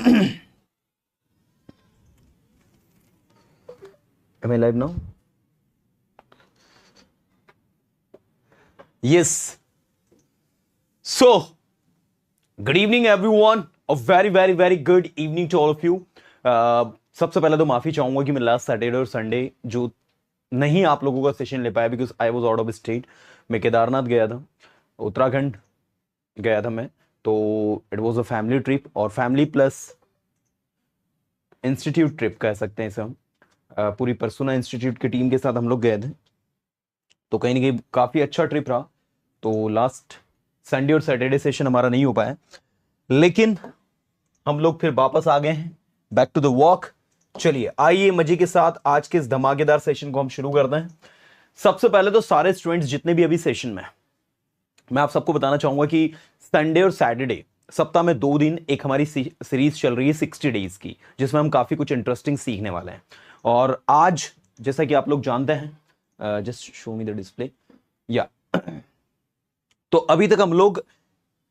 Am I live now? Yes. So, good evening everyone. A very very very good evening to all of you. सबसे पहले तो माफी चाहूंगा कि मैं लास्ट सैटरडे और संडे जो नहीं आप लोगों का सेशन ले पाया because I was out of state. मैं केदारनाथ गया था, उत्तराखंड गया था मैं. तो it was a family trip और फैमिली प्लस इंस्टीट्यूट ट्रिप कह सकते हैं इसे हम. पूरी परसुना इंस्टीट्यूट की टीम के साथ हम लोग गए थे. तो कहीं ना कहीं काफ़ी अच्छा ट्रिप रहा. तो लास्ट संडे और सैटरडे सेशन हमारा नहीं हो पाया, लेकिन हम लोग फिर वापस आ गए हैं बैक टू द वॉक. चलिए आइए मजे के साथ आज के इस धमाकेदार सेशन को हम शुरू करते हैं. सबसे पहले तो सारे स्टूडेंट्स जितने भी अभी सेशन में, मैं आप सबको बताना चाहूंगा कि संडे और सैटरडे सप्ताह में 2 दिन एक हमारी सीरीज चल रही है 60 डेज की, जिसमें हम काफी कुछ इंटरेस्टिंग सीखने वाले हैं. और आज जैसा कि आप लोग जानते हैं, just show me the display या तो अभी तक हम लोग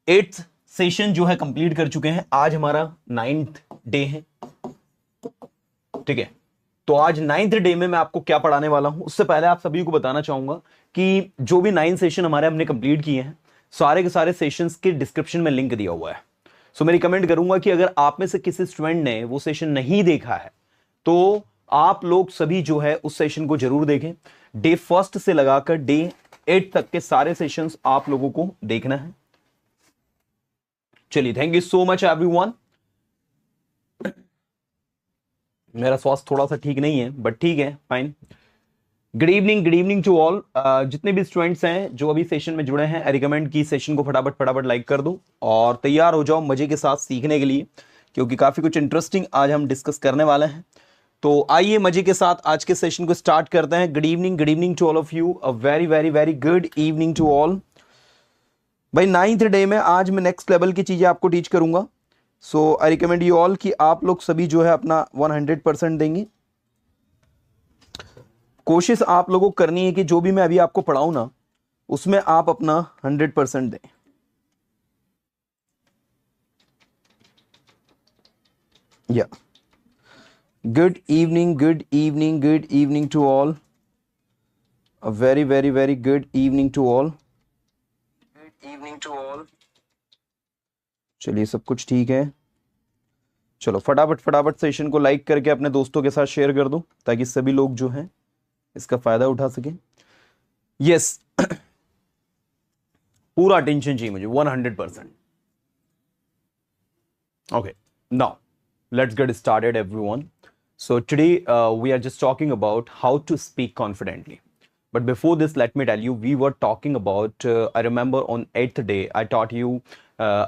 8th सेशन जो है कंप्लीट कर चुके हैं. आज हमारा 9th डे है. ठीक है, तो आज 9th डे में मैं आपको क्या पढ़ाने वाला हूं उससे पहले आप सभी को बताना चाहूंगा कि जो भी 9 सेशन हमारे हमने कंप्लीट किए हैं, सारे के सारे सेशंस के डिस्क्रिप्शन में लिंक दिया हुआ है. सो मैं रिकमेंड करूंगा कि अगर आप में से किसी स्टूडेंट ने वो सेशन नहीं देखा है तो आप लोग सभी जो है उस सेशन को जरूर देखें. डे 1 से लगाकर डे 8 तक के सारे सेशंस आप लोगों को देखना है. चलिए, thank you so much everyone. मेरा स्वास्थ्य थोड़ा सा ठीक नहीं है बट ठीक है, fine. Good evening to all. जितने भी स्टूडेंट्स हैं जो अभी सेशन में जुड़े हैं, आई रिकमेंड कि सेशन को फटाफट लाइक कर दो और तैयार हो जाओ मजे के साथ सीखने के लिए, क्योंकि काफी कुछ इंटरेस्टिंग आज हम डिस्कस करने वाले हैं. तो आइए मजे के साथ आज के सेशन को स्टार्ट करते हैं. Good evening to all of you. A very very very good evening to all. भाई 9th डे में आज मैं नेक्स्ट लेवल की चीजें आपको टीच करूंगा. सो आई रिकमेंड यू ऑल कि आप लोग सभी जो है अपना 100% देंगे. कोशिश आप लोगों को करनी है कि जो भी मैं अभी आपको पढ़ाऊं ना, उसमें आप अपना 100% दें. या good evening to all. A very very very good evening to all. चलिए, सब कुछ ठीक है. चलो फटाफट सेशन को लाइक करके अपने दोस्तों के साथ शेयर कर दो ताकि सभी लोग जो हैं इसका फायदा उठा सके. यस, पूरा अटेंशन चाहिए मुझे 100%. Okay, now let's get started everyone. So today we are just talking about how to speak confidently. But before this, let me tell you, we were talking about, I remember on 8th day, I taught you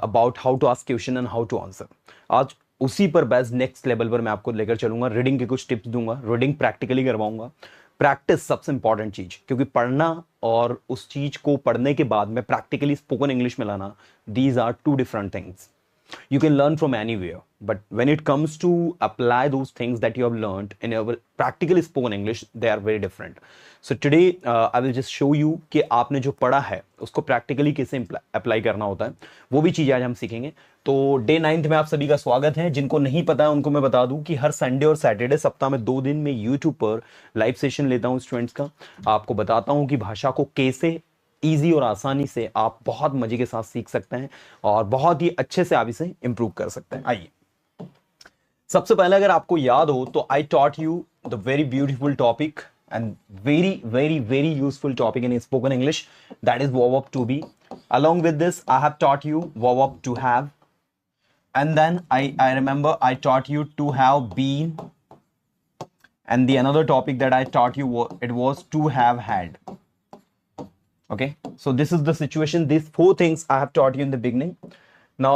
about how to ask question and how to answer. आज उसी पर best next level पर मैं आपको लेकर चलूंगा. Reading के कुछ टिप्स दूंगा, रीडिंग प्रैक्टिकली करवाऊंगा. प्रैक्टिस सबसे इंपॉर्टेंट चीज, क्योंकि पढ़ना और उस चीज को पढ़ने के बाद में प्रैक्टिकली स्पोकन इंग्लिश में लाना, these are 2 different things. You can learn from anywhere, but when it comes to apply those things that you have learned in your practically spoken English, they are very different. So today I will just show you कि आपने जो पढ़ा है उसको practically कैसे apply करना होता है. वो भी चीज़ आज हम सीखेंगे. तो डे 9th में आप सभी का स्वागत है. जिनको नहीं पता है उनको मैं बता दूं कि हर संडे और सैटरडे सप्ताह में 2 दिन में यूट्यूब पर लाइव सेशन लेता हूँ स्टूडेंट्स का. आपको बताता हूँ कि भाषा को कैसे ईजी और आसानी से आप बहुत मजे के साथ सीख सकते हैं और बहुत ही अच्छे से आप इसे इंप्रूव कर सकते हैं. आइए, सबसे पहले अगर आपको याद हो तो I taught you the very beautiful topic and very very very useful topic in spoken English, that is verb to be. along with this I have taught you verb to have, and then I remember I taught you to have been, and the another topic that I taught you it was to have had. Okay, so this is the situation. These 4 things I have taught you in the beginning. Now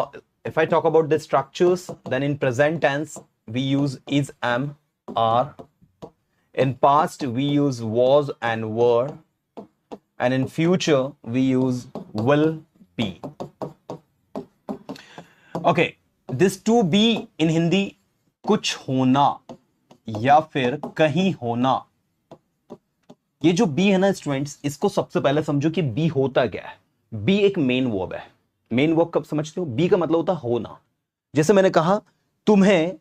if I talk about the structures, then in present tense we use is, am, are. In past we use was and were, and in future we use will be. Okay, this to be in Hindi कुछ होना या फिर कहीं होना. ये जो B है ना स्टूडेंट्स, इसको सबसे पहले समझो कि बी होता क्या है. बी एक मेन वर्ब है. मेन वर्ब कब समझते हो? बी का मतलब होता है होना. जैसे मैंने कहा तुम्हें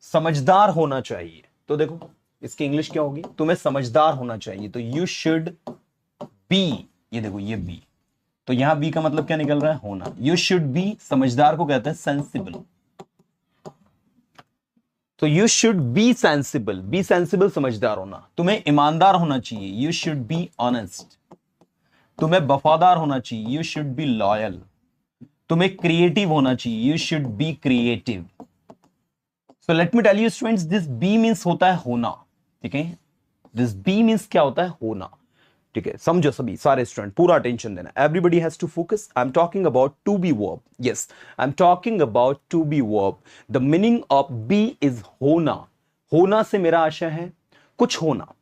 समझदार होना चाहिए। तो देखो इसकी इंग्लिश क्या होगी, तुम्हें समझदार होना चाहिए, तो यू शुड बी, ये देखो ये बी, तो यहां बी का मतलब क्या निकल रहा है, होना। यू शुड बी, समझदार को कहते हैं सेंसिबल, तो you should B sensible, B sensible समझदार होना। तुम्हें ईमानदार होना चाहिए, यू शुड बी ऑनेस्ट। तुम्हें वफादार होना चाहिए, यू शुड बी लॉयल। तुम्हें क्रिएटिव होना चाहिए, you should be creative. So let me tell you students, this be means होता है होना, ठीक है। दिस बी मींस क्या होता है, होना, ठीक है। समझो सभी सारे स्टूडेंट, पूरा अटेंशन देना, everybody has to focus. I am talking about to be verb, yes I am talking about to be verb. The meaning of be is होना। होना से मेरा आशय है कुछ होना,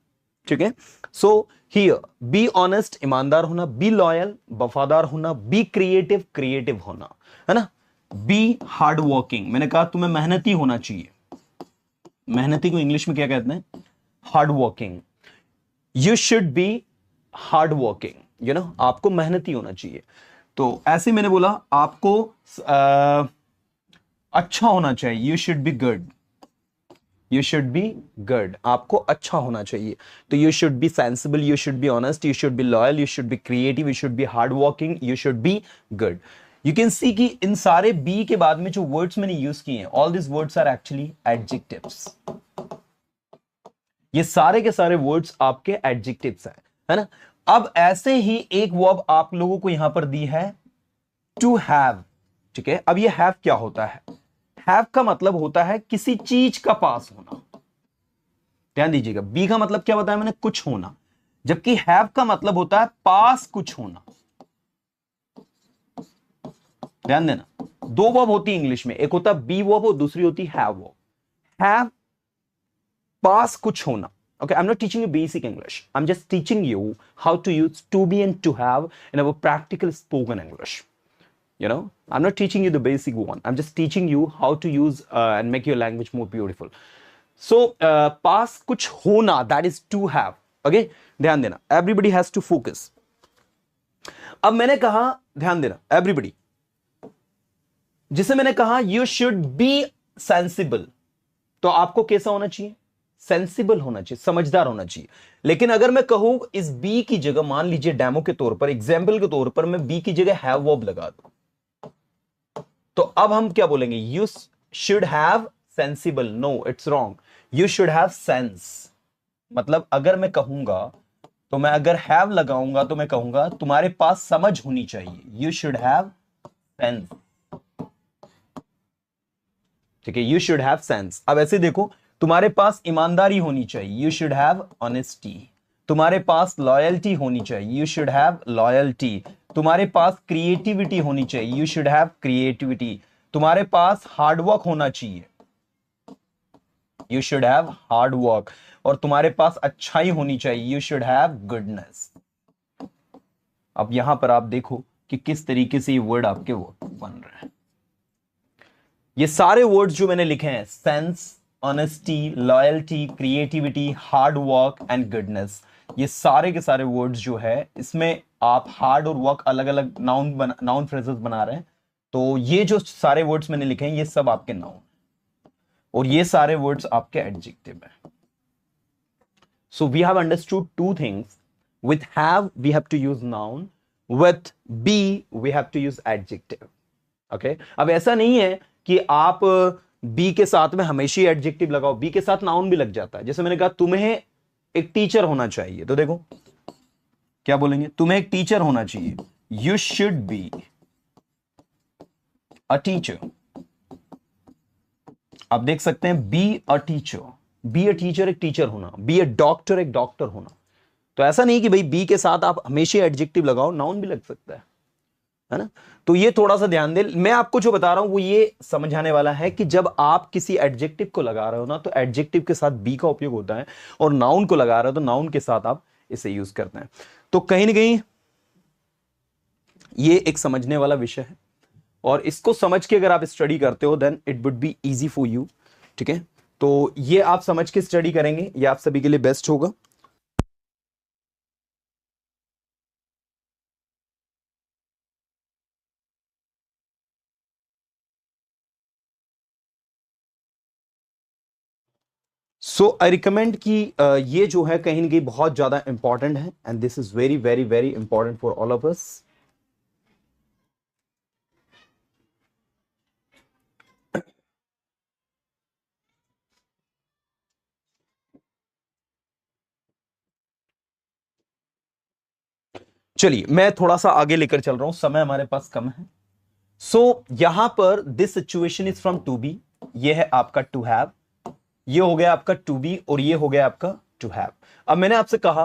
ठीक है। सो हियर बी ऑनेस्ट, ईमानदार होना, बी लॉयल, वफादार होना, बी क्रिएटिव, क्रिएटिव होना, है ना। बी हार्ड वर्किंग, मैंने कहा तुम्हें मेहनती होना चाहिए। मेहनती को इंग्लिश में क्या कहते हैं, hard working. You should B hard working, you know, आपको मेहनती होना चाहिए। तो ऐसे मैंने बोला आपको अच्छा होना चाहिए, you should be good, you should be good, आपको अच्छा होना चाहिए। तो you should B sensible, you should be honest, you should be loyal, you should be creative, you should B hard working, you should be good. You can see कि इन सारे B के बाद में जो वर्ड्स मैंने यूज किए हैं, all this words are actually adjectives. ये सारे के सारे वर्ड्स आपके एडजेक्टिव्स हैं, है ना। अब ऐसे ही एक वर्ब आप लोगों को यहां पर दी है, टू हैव, ठीक है। अब ये हैव क्या होता है, हैव का मतलब होता है किसी चीज का पास होना। ध्यान दीजिएगा, बी का मतलब क्या बताया मैंने, कुछ होना, जबकि हैव का मतलब होता है पास कुछ होना। ध्यान देना, दो वर्ब होती है इंग्लिश में, एक होता है बी वर्ब और दूसरी होती है हैव वर्ब। हैव पास कुछ होना। Okay, I'm not teaching you basic English. I'm just teaching you how to use to be and to have in our practical spoken English. You know, I'm not teaching you the basic one. I'm just teaching you how to use and make your language more beautiful. So, pass kuch hona, that is to have. Okay, ध्यान देना, everybody has to focus. अब मैंने कहा, ध्यान देना everybody, जिसे मैंने कहा you should be sensible, तो आपको कैसा होना चाहिए, सेंसिबल होना चाहिए, समझदार होना चाहिए। लेकिन अगर मैं कहूं इस बी की जगह, मान लीजिए डेमो के तौर पर, एग्जाम्पल के तौर पर, मैं बी की जगह हैव वर्ब लगा दूं, तो अब हम क्या बोलेंगे, you should have sensible, no it's wrong, you should have sense. मतलब अगर मैं कहूंगा, तो मैं अगर हैव लगाऊंगा तो मैं कहूंगा तुम्हारे पास समझ होनी चाहिए, यू शुड हैव सेंस, ठीक है, यू शुड हैव सेंस। अब ऐसे देखो, तुम्हारे पास ईमानदारी होनी चाहिए, यू शुड हैव ऑनेस्टी। तुम्हारे पास लॉयल्टी होनी चाहिए, यू शुड हैव लॉयल्टी। तुम्हारे पास क्रिएटिविटी होनी चाहिए, यू शुड हैव क्रिएटिविटी। तुम्हारे पास हार्डवर्क होना चाहिए, you should have hard work. और तुम्हारे पास अच्छाई होनी चाहिए, यू शुड हैव गुडनेस। अब यहां पर आप देखो कि किस तरीके से ये वर्ड आपके बन रहे हैं। ये सारे वर्ड्स जो मैंने लिखे हैं, sense, honesty, loyalty, creativity, hard work and goodness, ये सारे के सारे वर्ड्स जो है, इसमें आप हार्ड और वर्क अलग अलग नाउन फ्रेजेस बना रहे हैं। तो ये जो सारे वर्ड्स मैंने लिखे हैं, ये सब आपके नाउन, और ये सारे वर्ड्स आपके एडजेक्टिव हैं। So we have understood two things, with have we have to use noun, with be we have to use adjective. Okay, अब ऐसा नहीं है कि आप बी के साथ में हमेशा एडजेक्टिव लगाओ, बी के साथ नाउन भी लग जाता है। जैसे मैंने कहा तुम्हें एक टीचर होना चाहिए, तो देखो क्या बोलेंगे, तुम्हें एक टीचर होना चाहिए, you should be a teacher. आप देख सकते हैं, be a teacher, be a teacher एक टीचर होना, बी अ डॉक्टर एक डॉक्टर होना। तो ऐसा नहीं कि भाई बी के साथ आप हमेशा एडजेक्टिव लगाओ, नाउन भी लग सकता है ना। तो ये थोड़ा सा ध्यान दे, मैं आपको जो बता रहा हूं वो ये समझाने वाला है कि जब आप किसी एडजेक्टिव को लगा रहे हो ना, तो एडजेक्टिव के साथ बी का उपयोग होता है, और नाउन को लगा रहे हो तो नाउन के साथ आप इसे यूज करते हैं। तो कहीं ना कहीं ये एक समझने वाला विषय है, और इसको समझ के अगर आप स्टडी करते हो then it would be easy for you, ठीक है। तो ये आप समझ के स्टडी करेंगे, ये आप सभी के लिए बेस्ट होगा। सो आई रिकमेंड कि ये जो है कहीं ना कहीं बहुत ज्यादा इंपॉर्टेंट है and this is very very very important for all of us. चलिए मैं थोड़ा सा आगे लेकर चल रहा हूं, समय हमारे पास कम है। सो यहां पर this situation is from to be, ये है आपका टू हैव, ये हो गया आपका टू बी और ये हो गया आपका टू हैव। अब मैंने आपसे कहा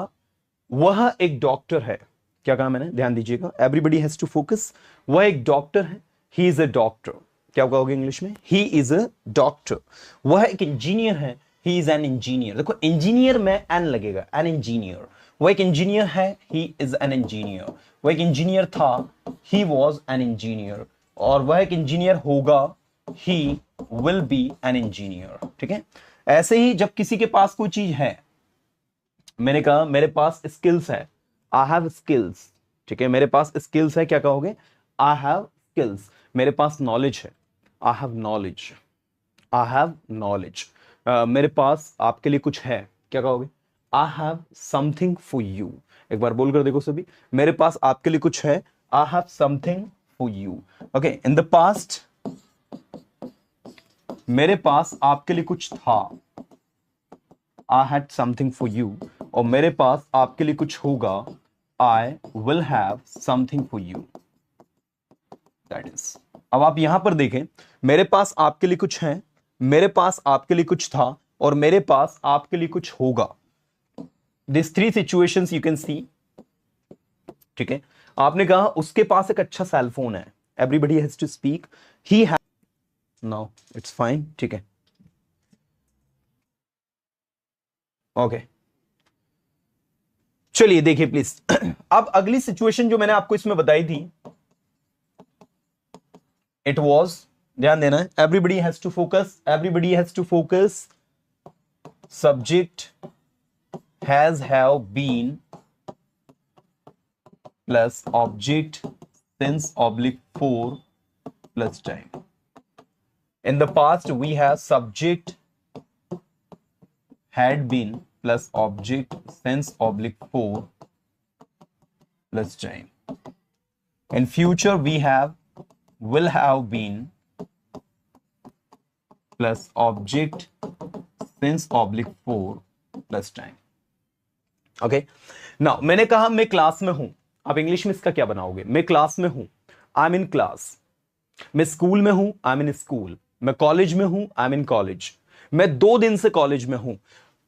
वह एक डॉक्टर है, क्या कहा मैंने, ध्यान दीजिएगा, एवरीबडी हैज टू फोकस। वह एक डॉक्टर है, ही इज अ डॉक्टर, क्या कहोगे इंग्लिश में, ही इज अ डॉक्टर। वह एक इंजीनियर है, ही इज एन इंजीनियर। देखो इंजीनियर में एन लगेगा, एन इंजीनियर। वह एक इंजीनियर है, ही इज एन इंजीनियर। वह एक इंजीनियर था, ही वॉज एन इंजीनियर। और वह एक इंजीनियर होगा, he will be an engineer. ठीक है, ऐसे ही जब किसी के पास कोई चीज है, मैंने कहा मेरे पास स्किल्स है, आई हैव स्किल्स। ठीक है, मेरे पास स्किल्स है, क्या कहोगे, आई हैव स्किल्स। मेरे पास नॉलेज है, I have knowledge, I have knowledge. मेरे पास आपके लिए कुछ है, क्या कहोगे, I have something for you. एक बार बोलकर देखो सभी, मेरे पास आपके लिए कुछ है, I have something for you. Okay, in the past मेरे पास आपके लिए कुछ था, I had something for you. और मेरे पास आपके लिए कुछ होगा, I will have something for you. That is. अब आप यहां पर देखें, मेरे पास आपके लिए कुछ है, मेरे पास आपके लिए कुछ था और मेरे पास आपके लिए कुछ होगा। This three situations you can see. ठीक है, आपने कहा उसके पास एक अच्छा सेलफोन है, everybody has to speak, he has, no it's fine. ठीक है, ओके चलिए देखिए प्लीज। अब अगली सिचुएशन जो मैंने आपको इसमें बताई थी, इट वॉज, ध्यान देना है, everybody has to focus, everybody has to focus. Subject has have been plus object since oblique four plus time. In the past we have subject had been plus object since oblique 4 plus time. In future we have will have been plus object since oblique 4 plus time. Okay, now मैंने कहा मैं class में हूं, आप English में इसका क्या बनाओगे, मैं क्लास में हूं, आई एम इन क्लास। मैं स्कूल में हूं, आई एम इन स्कूल। मैं कॉलेज में हूं, आई एम इन कॉलेज। मैं 2 दिन से कॉलेज में हूं,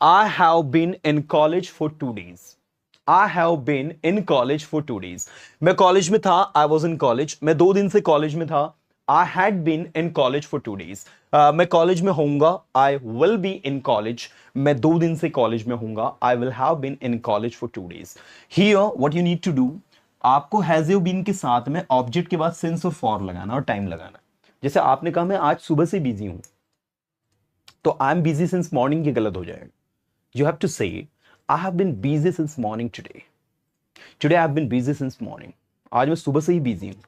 I have been in college for 2 days. I have been in college for 2 days. मैं कॉलेज में था, I was in college. मैं 2 दिन से कॉलेज में था, I had been in college for 2 days. मैं कॉलेज में होऊंगा, I will be in college. मैं 2 दिन से कॉलेज में होऊंगा, I will have been in college for 2 days. Here, what you need to do, आपको has you been के साथ में ऑब्जेक्ट के बाद since और for लगाना और टाइम लगाना। जैसे आपने कहा मैं आज सुबह से बिजी हूं, तो I am busy since morning की गलत हो जाएगा। You have to say, I have been busy since morning today. Today I have been busy since morning. आज मैं सुबह से ही बिजी हूं।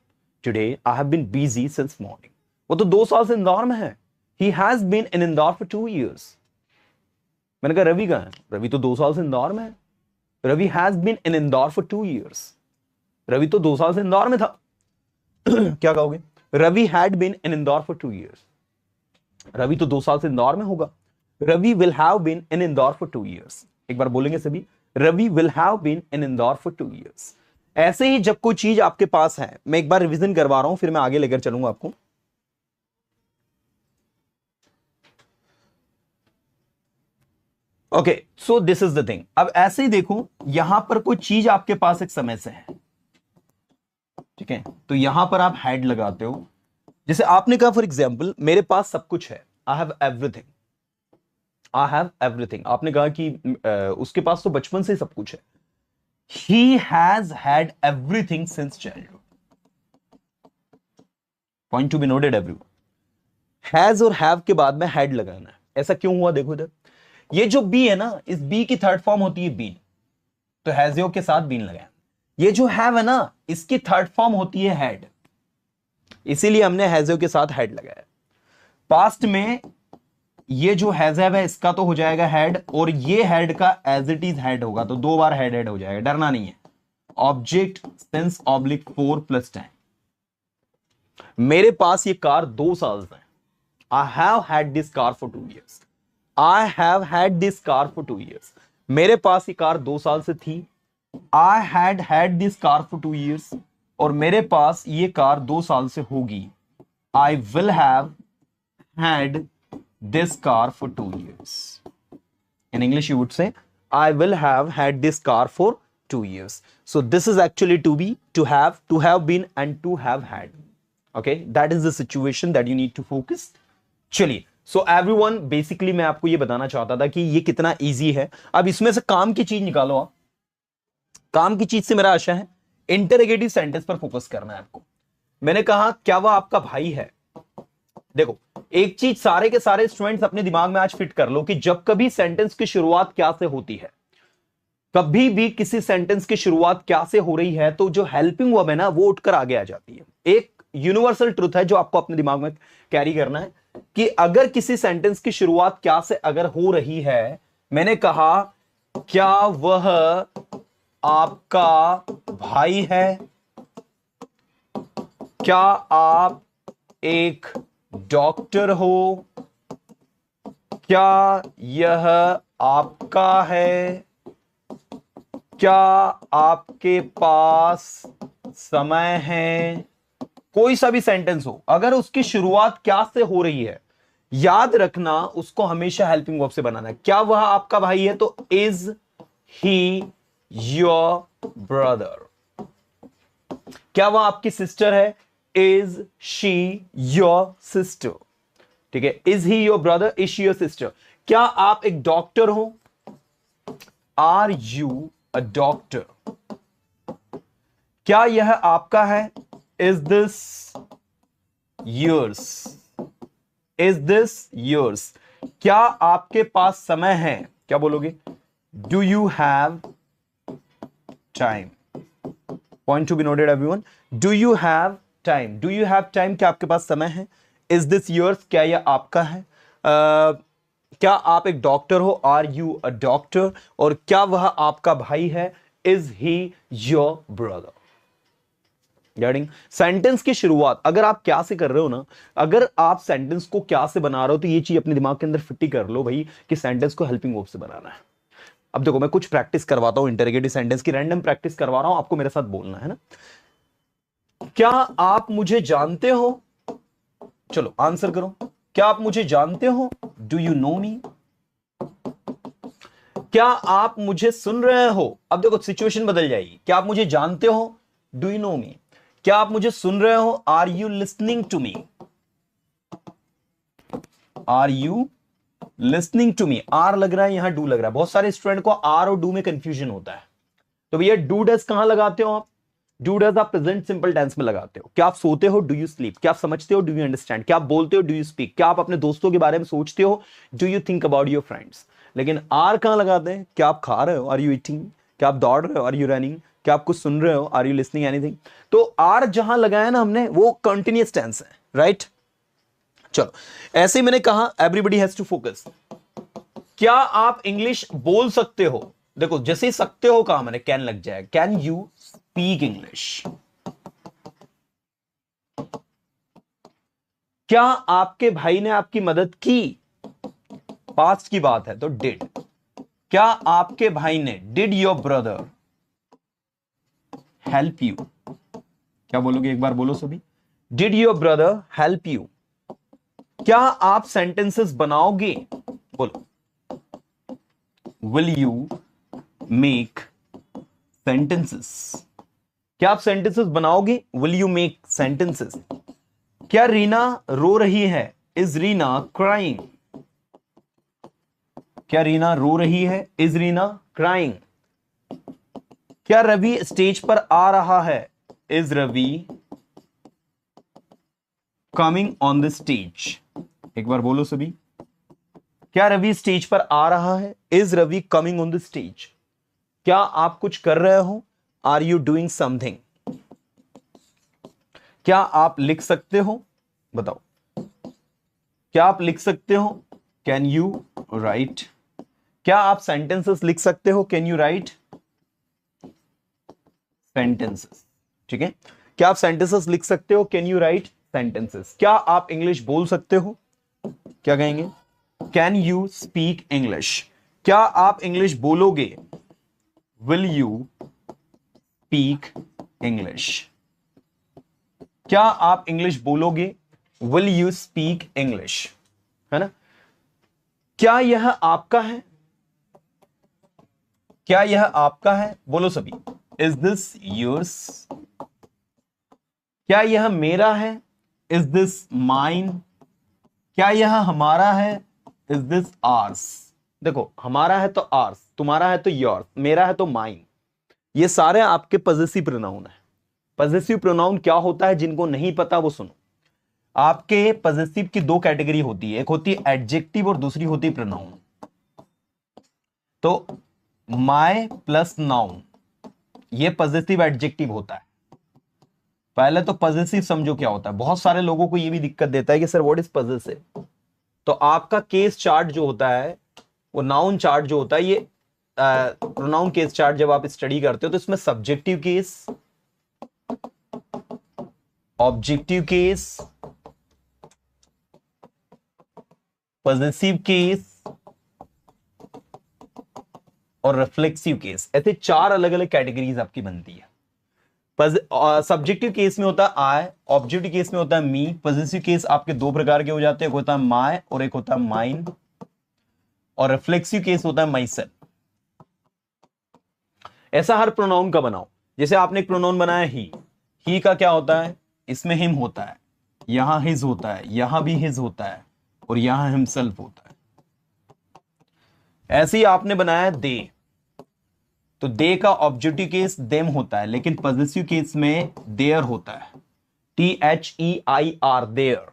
Today I have been busy since morning. वो तो 2 साल से इंदौर में है। He has been in Indore for 2 years. मैंने कहा रवि कहाँ है? रवि तो 2 साल से इंदौर में है। Ravi has been in Indore for 2 years. Ravi तो 2 साल से इंदौर में था। क्या कहोगे? Ravi had been in Indore for 2 years. Ravi तो 2 साल से इंदौर में होगा। Ravi will have been in Indore for 2 years. एक बार बोलेंगे सभी, Ravi will have been in Indore for 2 years. ऐसे ही जब कोई चीज आपके पास है, मैं एक बार रिवीजन करवा रहा हूं, फिर मैं आगे लेकर चलूंगा आपको। Okay, so this is the thing. अब ऐसे ही देखो, यहां पर कोई चीज आपके पास एक समय से है, ठीक है, तो यहां पर आप हैड लगाते हो। जैसे आपने कहा फॉर एग्जाम्पल, मेरे पास सब कुछ है, I have everything, I have everything. आपने कहा कि उसके पास तो बचपन से ही सब कुछ है। He has had everything since childhood. Point to be noted everyone. Has और हैव के बाद में हैड लगाना है। ऐसा क्यों हुआ, देखो इधर, ये जो बी है ना, इस बी की थर्ड फॉर्म होती है बीन, तो हैज़ के साथ बीन लगाया। ये जो हैव है ना, इसकी थर्ड फॉर्म होती है हैड, इसीलिए हमने हैज़ के साथ हैड लगाया। पास्ट में ये जो हैजैब है इसका तो हो जाएगा हेड, और ये हेड का एज इट इज हेड होगा, तो 2 बार हेड हेड हो जाएगा, डरना नहीं है। Object since oblique 4 + time. मेरे पास ये कार 2 साल से है। I have had this car for 2 years। I have had this car for 2 years। मेरे पास ये कार 2 साल से थी। I had this car for 2 years। और मेरे पास ये कार 2 साल से होगी। I will have had this car for 2 years. In English, you would say, I will have had this car for 2 years. So this is actually to be, to have been, and to have had. Okay, that is the situation that you need to focus. चलिए, so everyone, basically मैं आपको ये बताना चाहता था कि ये कितना easy है। अब इसमें से काम की चीज निकालो आप। काम की चीज से मेरा आशा है इंटरोगेटिव सेंटेंस पर फोकस करना है आपको। मैंने कहा क्या वह आपका भाई है। देखो, एक चीज सारे के सारे स्टूडेंट्स अपने दिमाग में आज फिट कर लो कि जब कभी सेंटेंस की शुरुआत क्या से होती है, कभी भी किसी सेंटेंस की शुरुआत क्या से हो रही है, तो जो हेल्पिंग वर्ब है ना वो उठकर आगे आ जाती है। एक यूनिवर्सल ट्रुथ है जो आपको अपने दिमाग में कैरी करना है कि अगर किसी सेंटेंस की शुरुआत क्या से अगर हो रही है, मैंने कहा क्या वह आपका भाई है, क्या आप एक डॉक्टर हो, क्या यह आपका है, क्या आपके पास समय है। कोई सा भी सेंटेंस हो, अगर उसकी शुरुआत क्या से हो रही है, याद रखना उसको हमेशा हेल्पिंग वर्ब से बनाना है। क्या वह आपका भाई है, तो इज ही योर ब्रदर। क्या वह आपकी सिस्टर है, इज शी योर सिस्टर। ठीक है, is he your brother, is she your sister. क्या आप एक डॉक्टर हो, आर यू अ डॉक्टर। क्या यह आपका है, is this yours, is this yours. क्या आपके पास समय है, क्या बोलोगे, do you have time. Point to be noted everyone, do you have time, do you have time, क्या आपके पास समय है। इज दिस योर्स, क्या यह आपका है। क्या आप एक डॉक्टर हो, आर यू अ डॉक्टर। और क्या वह आपका भाई है, is he your brother. Getting. Sentence की शुरुआत अगर आप क्या से कर रहे हो ना, अगर आप सेंटेंस को क्या से बना रहे हो, तो ये चीज अपने दिमाग के अंदर फिट ही कर लो भाई कि सेंटेंस को हेल्पिंग वर्ब से बनाना है। अब देखो, मैं कुछ प्रैक्टिस करवाता हूं इंटरोगेटिव सेंटेंस की, रैंडम प्रैक्टिस करवा रहा हूं, आपको मेरे साथ बोलना है ना। क्या आप मुझे जानते हो, चलो आंसर करो। क्या आप मुझे जानते हो, डू यू नो मी। क्या आप मुझे सुन रहे हो, अब देखो सिचुएशन बदल जाएगी। क्या आप मुझे जानते हो, डू यू नो मी। क्या आप मुझे सुन रहे हो, are you listening to me, are you listening to me. R लग रहा है, यहां डू लग रहा है। बहुत सारे स्टूडेंट को आर और डू में कंफ्यूजन होता है। तो भैया डू डज कहां लगाते हो आप, डू डज आप प्रेजेंट सिंपल टेंस में लगाते हो। क्या आप सोते हो, डू यू स्लीप। क्या आप समझते हो, डू यू अंडरस्टैंड। क्या आप बोलते हो, डू यू स्पीक। क्या आप अपने दोस्तों के बारे में सोचते हो, do you think about your friends. लेकिन आर कहां लगाते हैं, क्या आप खा रहे हो, आर यू ईटिंग। क्या आप दौड़ रहे हो, आर यू रनिंग। क्या आप कुछ सुन रहे हो, आर यू लिसनिंग एनीथिंग। तो आर जहां लगाया ना हमने, वो कंटिन्यूअस टेंस है, राइट। चलो, ऐसे ही मैंने कहा एवरीबडी हैज टू फोकस। क्या आप इंग्लिश बोल सकते हो। देखो, जैसे ही सकते हो कहा मैंने, कैन लग जाए। Can you speak English. क्या आपके भाई ने आपकी मदद की, पास्ट की बात है तो डिड। क्या आपके भाई ने, did your brother help you. क्या बोलोगे, एक बार बोलो सभी, did your brother help you. क्या आप सेंटेंसेस बनाओगे, बोलो, विल यू मेक सेंटेंसेस। क्या आप सेंटेंसेस बनाओगे, विल यू मेक सेंटेंसेस। क्या रीना रो रही है, इज रीना क्राइंग। क्या रीना रो रही है, इज रीना क्राइंग। क्या रवि स्टेज पर आ रहा है, is Ravi coming on the stage. एक बार बोलो सभी, क्या रवि स्टेज पर आ रहा है, is Ravi coming on the stage. क्या आप कुछ कर रहे हो, आर यू डूइंग समथिंग। क्या आप लिख सकते हो, बताओ, क्या आप लिख सकते हो, कैन यू राइट, क्या आप सेंटेंसेस लिख सकते हो? Can you right sentences? ठीक है, क्या आप सेंटेंसेस लिख सकते हो? Can you right sentences? क्या आप इंग्लिश बोल सकते हो? क्या कहेंगे? Can you speak English? क्या आप इंग्लिश बोलोगे? Will you speak English? क्या आप इंग्लिश बोलोगे? Will you speak English? है ना? क्या यह आपका है? क्या यह आपका है? बोलो सभी। Is this yours? क्या यह मेरा है? Is this mine? क्या यह हमारा है? Is this ours? देखो, हमारा है तो आर्स, तुम्हारा है तो योर्स, मेरा है तो माइन। ये सारे आपके पॉजेसिव प्रोनाउन है। पॉजेसिव प्रोनाउन क्या होता है? जिनको नहीं पता वो सुनो। आपके पॉजेसिव की दो कैटेगरी होती है, एक होती है एडजेक्टिव और दूसरी होती है प्रोनाउन। तो माय प्लस नाउन, ये पॉजेसिव एडजेक्टिव होता है। पहले तो पॉजेसिव समझो क्या होता है। बहुत सारे लोगों को ये भी दिक्कत देता है कि सर व्हाट इज पॉजेसिव। तो आपका केस चार्ट जो होता है, वो नाउन चार्ट जो होता है, ये प्रोनाउन केस चार्ट जब आप स्टडी करते हो तो इसमें subjective case, objective case, possessive case और रिफ्लेक्सिव केस, ऐसे चार अलग अलग कैटेगरीज आपकी बनती है। सब्जेक्टिव केस में होता है आई, ऑब्जेक्टिव केस में होता है मी, पॉजेसिव केस आपके दो प्रकार के हो जाते हैं, एक होता है माय और एक होता है माइन, और रिफ्लेक्सिव केस होता है माई सेल्फ। ऐसा हर प्रोनाउन का बनाओ। जैसे आपने एक प्रोनाउन बनाया ही का क्या होता है? इसमें हिम होता है, यहां हिज होता है, यहां भी हिज होता है, और यहां हिमसेल्फ होता है। ऐसे ही आपने बनाया दे, तो दे का ऑब्जेक्टिव केस देम होता है, लेकिन पॉजेसिव केस में देयर होता है, THEIR देयर,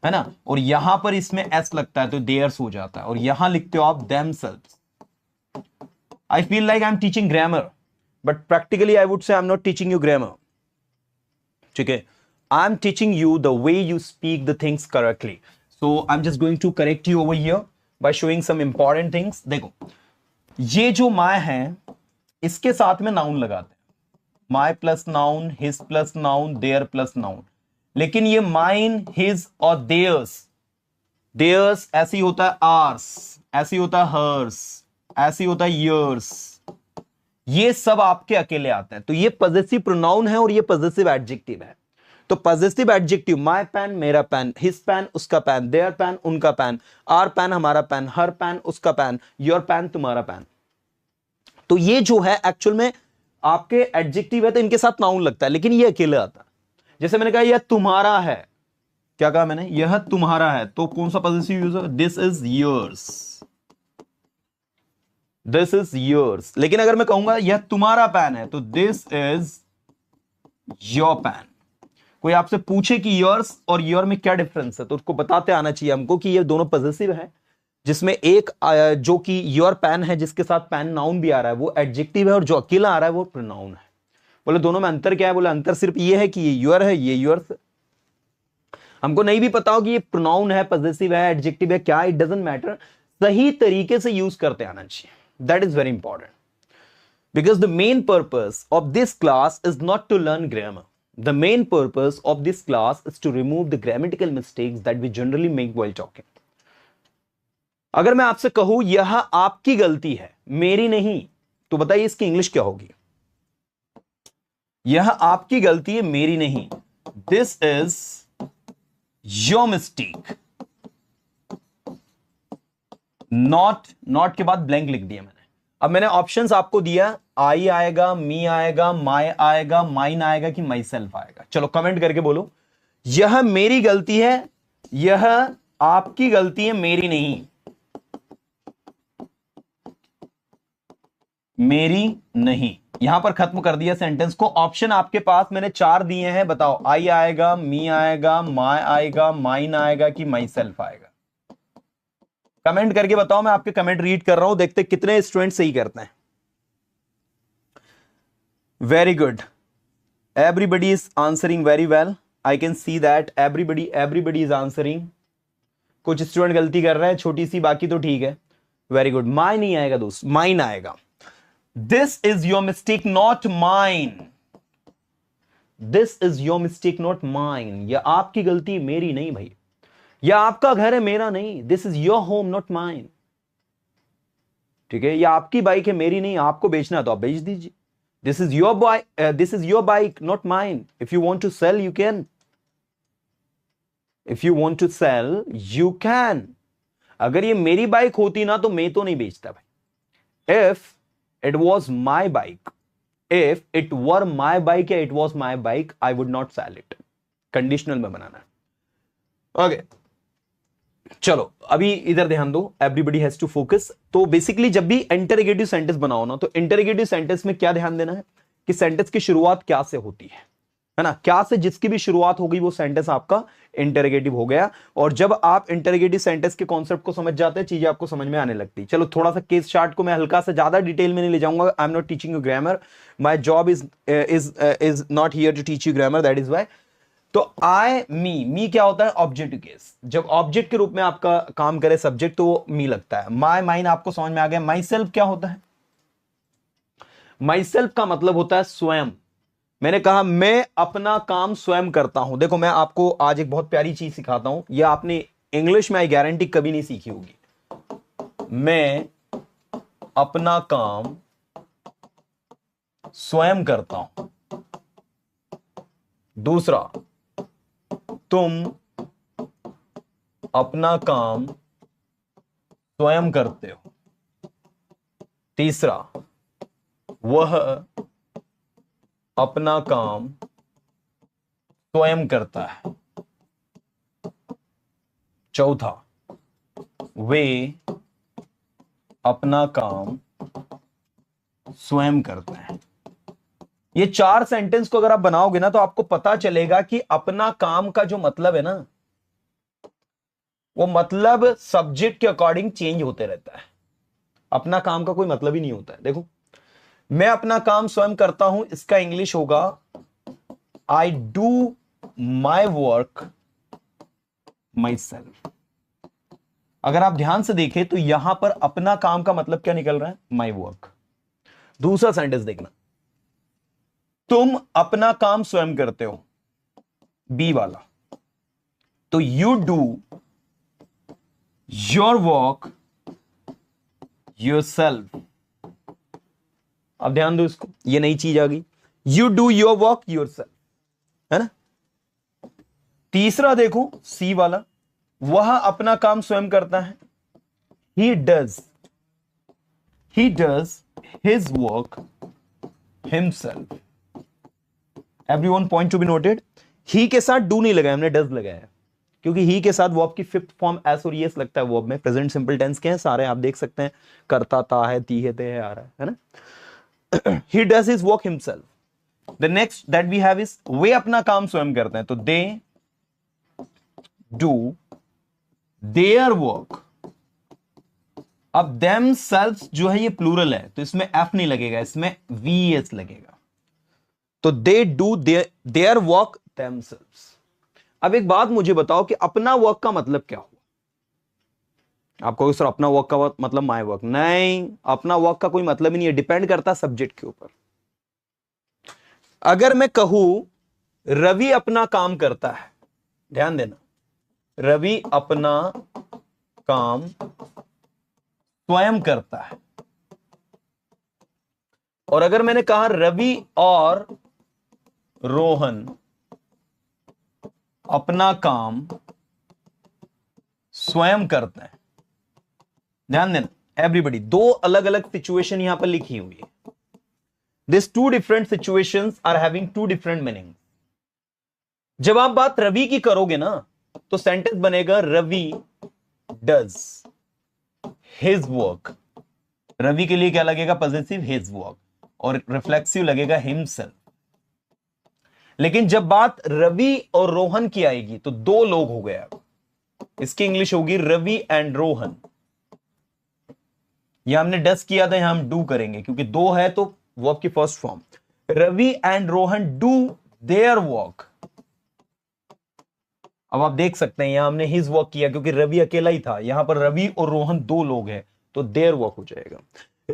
है ना। और यहां पर इसमें एस लगता है तो देयर्स हो जाता है, और यहां लिखते हो आप themselves. I feel like I am teaching grammar, but practically I would say I am not teaching you grammar. ठीक है, I am teaching you the way you speak the things correctly. So I am just going to correct you over here by showing some important things. देखो, ये जो my है इसके साथ में noun लगाते हैं, my plus noun, his plus noun, their plus noun. लेकिन ये माइन, हिज और देयर्स, देयर्स ऐसी होता है आर्स, ऐसी होता है हर्स, ऐसी होता है योर्स, ये सब आपके अकेले आते हैं। तो ये पॉजेसिव प्रोनाउन है और ये पॉजेसिव एडजेक्टिव है। तो पॉजेसिव एडजेक्टिव, माय पेन मेरा पेन, हिज पेन उसका पेन, देयर पेन उनका पेन, आर पेन हमारा पेन, हर पेन उसका पेन, योर पेन तुम्हारा पेन। तो ये जो है एक्चुअल में आपके एडजेक्टिव है तो इनके साथ नाउन लगता है, लेकिन ये अकेले आता है। जैसे मैंने कहा यह तुम्हारा है, क्या कहा मैंने? यह तुम्हारा है, तो कौन सा पॉजेसिव यूज है? This is yours, this is yours. लेकिन अगर मैं कहूंगा यह तुम्हारा पेन है, तो दिस इज योर पेन। कोई आपसे पूछे कि योर्स और योर में क्या डिफरेंस है, तो उसको बताते आना चाहिए हमको कि ये दोनों पॉजेसिव है, जिसमें एक जो कि योर पेन है, जिसके साथ पेन नाउन भी आ रहा है, वो एडजेक्टिव है, और जो अकेला आ रहा है वो प्रोनाउन है। बोले दोनों में अंतर क्या है? बोले अंतर सिर्फ ये है कि ये योर है, ये योर्स। हमको नहीं भी पता हो कि ये प्रोनाउन है, पॉजेसिव है, एडजेक्टिव है, क्या, इट डजंट मैटर, सही तरीके से यूज करते आना चाहिए। That is very important, because the main purpose of this class is not to learn grammar. The main purpose of this class is to remove the grammatical mistakes that we generally make while talking. अगर मैं आपसे कहूं यह आपकी गलती है, मेरी नहीं, तो बताइए इसकी इंग्लिश क्या होगी? यह आपकी गलती है, मेरी नहीं। This is your mistake. Not के बाद ब्लैंक लिख दिया मैंने। अब मैंने ऑप्शंस आपको दिया, आई आएगा, मी आएगा, माय आएगा, माइन आएगा कि माई सेल्फ आएगा। चलो कमेंट करके बोलो, यह मेरी गलती है, यह आपकी गलती है, मेरी नहीं। मेरी नहीं, यहां पर खत्म कर दिया सेंटेंस को। ऑप्शन आपके पास मैंने 4 दिए हैं, बताओ आई आएगा, मी आएगा, माय आएगा, माइन आएगा कि माई सेल्फ आएगा? कमेंट करके बताओ, मैं आपके कमेंट रीड कर रहा हूं, देखते कितने स्टूडेंट सही करते हैं। Very good, everybody is answering very well. I can see that everybody is answering. कुछ स्टूडेंट गलती कर रहे हैं छोटी सी, बाकी तो ठीक है, वेरी गुड। माई नहीं आएगा दोस्त, माइन आएगा। This is your mistake not mine, this is your mistake not mine. यह आपकी गलती, मेरी नहीं भाई। यह आपका घर है, मेरा नहीं। This is your home not mine, ठीक है। यह आपकी बाइक है, मेरी नहीं। आपको बेचना है तो आप बेच दीजिए। This is your bike, this is your bike not mine. If you want to sell you can, if you want to sell you can. अगर ये मेरी बाइक होती ना तो मैं तो नहीं बेचता भाई। If it was my bike, if it were my bike या it was my bike, I would not sell it। Conditional में बनाना है। ओके चलो अभी इधर ध्यान दो, एवरीबडी हैज टू फोकस। तो बेसिकली जब भी इंटरोगेटिव सेंटेंस बनाओ ना, तो इंटरोगेटिव सेंटेंस में क्या ध्यान देना है कि सेंटेंस की शुरुआत क्या से होती है ना। क्या से जिसकी भी शुरुआत होगी वो सेंटेंस आपका इंटरोगेटिव हो गया। और जब आप इंटरोगेटिव सेंटेंस के कॉन्सेप्ट को समझ जाते हैं, चीजें आपको समझ में आने लगती है। चलो थोड़ा सा केस चार्ट को मैं हल्का सा ज्यादा डिटेल में नहीं ले जाऊंगा। I am not teaching you grammar, my job is not here to teach you grammar, that is why. तो आई मी क्या होता है, ऑब्जेक्टिव केस। जब ऑब्जेक्ट के रूप में आपका काम करे सब्जेक्ट, तो वो मी लगता है। माई माइन आपको समझ में आ गया। माई सेल्फ क्या होता है, माई सेल्फ का मतलब होता है स्वयं। मैंने कहा मैं अपना काम स्वयं करता हूं। देखो मैं आपको आज एक बहुत प्यारी चीज सिखाता हूं, यह आपने इंग्लिश में आई गारंटी कभी नहीं सीखी होगी। मैं अपना काम स्वयं करता हूं। दूसरा, तुम अपना काम स्वयं करते हो। तीसरा, वह अपना काम स्वयं करता है। चौथा, वे अपना काम स्वयं करते हैं। ये चार सेंटेंस को अगर आप बनाओगे ना, तो आपको पता चलेगा कि अपना काम का जो मतलब है ना, वो मतलब सब्जेक्ट के अकॉर्डिंग चेंज होते रहता है। अपना काम का कोई मतलब ही नहीं होता है। देखो मैं अपना काम स्वयं करता हूं, इसका इंग्लिश होगा I do my work my self. अगर आप ध्यान से देखें तो यहां पर अपना काम का मतलब क्या निकल रहा है, माई वर्क। दूसरा सेंटेंस देखना, तुम अपना काम स्वयं करते हो, बी वाला। तो you do your work your self. अब ध्यान दो इसको, ये नई चीज आ गई, you do your work your self, है ना। तीसरा देखो सी वाला, वह अपना काम स्वयं करता है। He does his work himself. Everyone point to be noted. He के साथ डू नहीं लगाया हमने, डज लगाया, क्योंकि ही के साथ वर्ब की फिफ्थ फॉर्म एस और एस लगता है। वर्ब में प्रेजेंट सिंपल टेंस के हैं सारे, आप देख सकते हैं, करता, ता है, ती है, ते है, आ रहा है ना। he does his work himself. The next that we have is वे अपना काम स्वयं करते हैं। तो they do their work। अब themselves जो है ये प्लूरल है, तो इसमें f नहीं लगेगा, इसमें vs लगेगा। तो they do their work themselves। अब एक बात मुझे बताओ कि अपना वर्क का मतलब क्या हुआ। आपको सर अपना वर्क का मतलब माय वर्क, नहीं, अपना वर्क का कोई मतलब ही नहीं है, डिपेंड करता है सब्जेक्ट के ऊपर। अगर मैं कहूं रवि अपना काम करता है, ध्यान देना, रवि अपना काम स्वयं करता है। और अगर मैंने कहा रवि और रोहन अपना काम स्वयं करते हैं, ध्यान देना एवरीबडी, दो अलग अलग सिचुएशन यहां पर लिखी हुई है। This two different situations are having two different meaning. जब आप बात रवि की करोगे ना, तो सेंटेंस बनेगा Ravi does his work. Ravi के लिए क्या लगेगा, पॉजिटिव हिज वर्क, और रिफ्लेक्सिव लगेगा हिमसेल्फ। लेकिन जब बात रवि और रोहन की आएगी तो दो लोग हो गए। इसकी इंग्लिश होगी रवि एंड रोहन। यहां हमने डस किया था, यहां हम डू करेंगे, क्योंकि दो है तो वर्ब की first form. Ravi and Rohan do their work. अब आप देख सकते हैं यहां हमने हिज वर्क किया क्योंकि रवि अकेला ही था, यहां पर रवि और रोहन दो लोग हैं तो देयर वर्क हो जाएगा।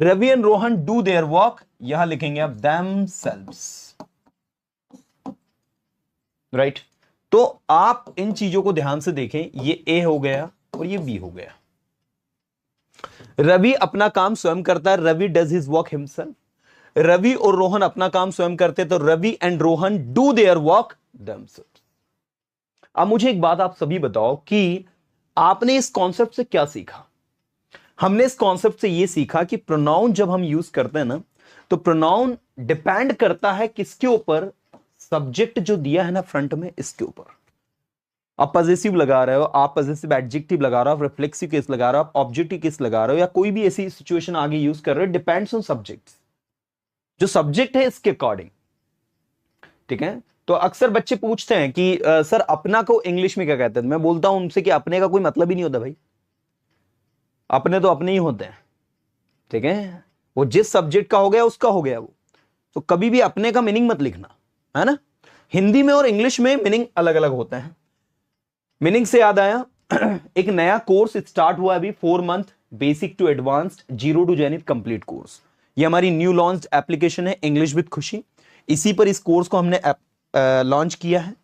Ravi and Rohan do their work, यहां लिखेंगे आप देम सेल्व्स, राइट। तो आप इन चीजों को ध्यान से देखें, ये ए हो गया और ये बी हो गया। रवि अपना काम स्वयं करता है, Ravi does his work himself. Ravi और रोहन अपना काम स्वयं करते तो Ravi and Rohan do their work themselves. अब मुझे एक बात आप सभी बताओ कि आपने इस कॉन्सेप्ट से क्या सीखा। हमने इस कॉन्सेप्ट से यह सीखा कि प्रोनाउन जब हम यूज करते हैं ना, तो प्रोनाउन डिपेंड करता है किसके ऊपर, सब्जेक्ट जो दिया है ना फ्रंट में, इसके ऊपर। आप पॉजिटिव लगा रहे हो, आप पॉजिटिव एडजेक्टिव लगा रहे हो, आप रिफ्लेक्सिव केस लगा रहे हो, आप ऑब्जेक्टिव केस लगा रहे हो, या कोई भी ऐसी सिचुएशन आगे यूज कर रहे हो, डिपेंड्स ऑन सब्जेक्ट। जो सब्जेक्ट है इसके अकॉर्डिंग, ठीक है। तो अक्सर बच्चे पूछते हैं कि सर अपना को इंग्लिश में क्या कहते हैं। मैं बोलता हूं उनसे कि अपने का कोई मतलब ही नहीं होता भाई, अपने तो अपने ही होते हैं, ठीक है। वो जिस सब्जेक्ट का हो गया उसका हो गया वो, तो कभी भी अपने का मीनिंग मत लिखना, है ना। हिंदी में और इंग्लिश में मीनिंग अलग अलग होते हैं। मीनिंग से याद आया एक नया कोर्स स्टार्ट हुआ अभी, 4 month basic to advanced zero to zenith complete course. ये हमारी न्यू लॉन्च एप्लीकेशन है इंग्लिश विद खुशी। इसी पर इस कोर्स को हमने लॉन्च किया है।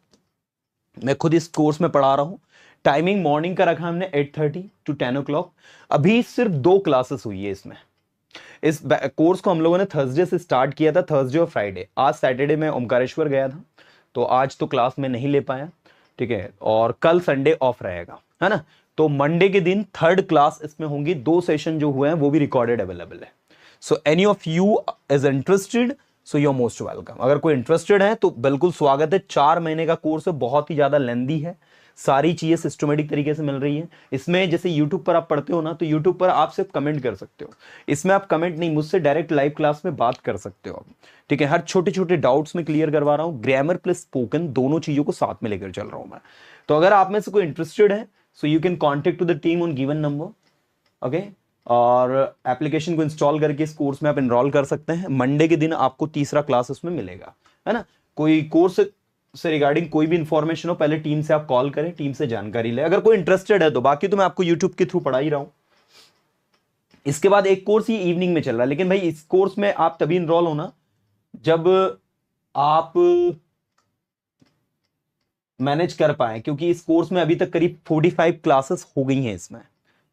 मैं खुद इस कोर्स में पढ़ा रहा हूं। टाइमिंग मॉर्निंग का रखा हमने 8:30 to 10 o'clock। अभी सिर्फ 2 क्लासेस हुई है इसमें। इस कोर्स को हम लोगों ने थर्सडे से स्टार्ट किया था, थर्सडे और फ्राइडे। आज सैटरडे में ओमकारेश्वर गया था तो आज तो क्लास में नहीं ले पाया, ठीक है। और कल संडे ऑफ रहेगा, है ना। तो मंडे के दिन 3rd क्लास इसमें होंगी। 2 सेशन जो हुए हैं वो भी रिकॉर्डेड अवेलेबल है। So any of you is interested, so you are most welcome. अगर कोई इंटरेस्टेड है तो बिल्कुल स्वागत है। 4 महीने का कोर्स है, बहुत ही ज्यादा लेंदी है, सारी चीजें सिस्टमेटिक तरीके से मिल रही है। इसमें जैसे यूट्यूब पर आप पढ़ते हो ना, तो यूट्यूब पर आप सिर्फ कमेंट कर सकते हो, इसमें आप कमेंट नहीं, मुझसे डायरेक्ट लाइव क्लास में बात कर सकते हो आप, ठीक है। हर छोटे छोटे डाउट्स में क्लियर करवा रहा हूं, ग्रामर प्लस स्पोकन दोनों चीजों को साथ में लेकर चल रहा हूं मैं। तो अगर आप में से कोई इंटरेस्टेड है, so you can contact to the team on given number, okay. और एप्लीकेशन को इंस्टॉल करके इस कोर्स में आप एनरोल कर सकते हैं। मंडे के दिन आपको तीसरा क्लास उसमें मिलेगा, है ना। कोई कोर्स से रिगार्डिंग कोई भी इंफॉर्मेशन हो, पहले टीम से आप कॉल करें, टीम से जानकारी ले, अगर कोई इंटरेस्टेड है तो। बाकी तो मैं आपको यूट्यूब के थ्रू पढ़ा ही रहा हूं। इसके बाद एक कोर्स ये इवनिंग में चल रहा है, लेकिन भाई इस कोर्स में आप तभी इनरोल होना जब आप मैनेज कर पाए, क्योंकि इस कोर्स में अभी तक करीब 45 क्लासेस हो गई हैं इसमें।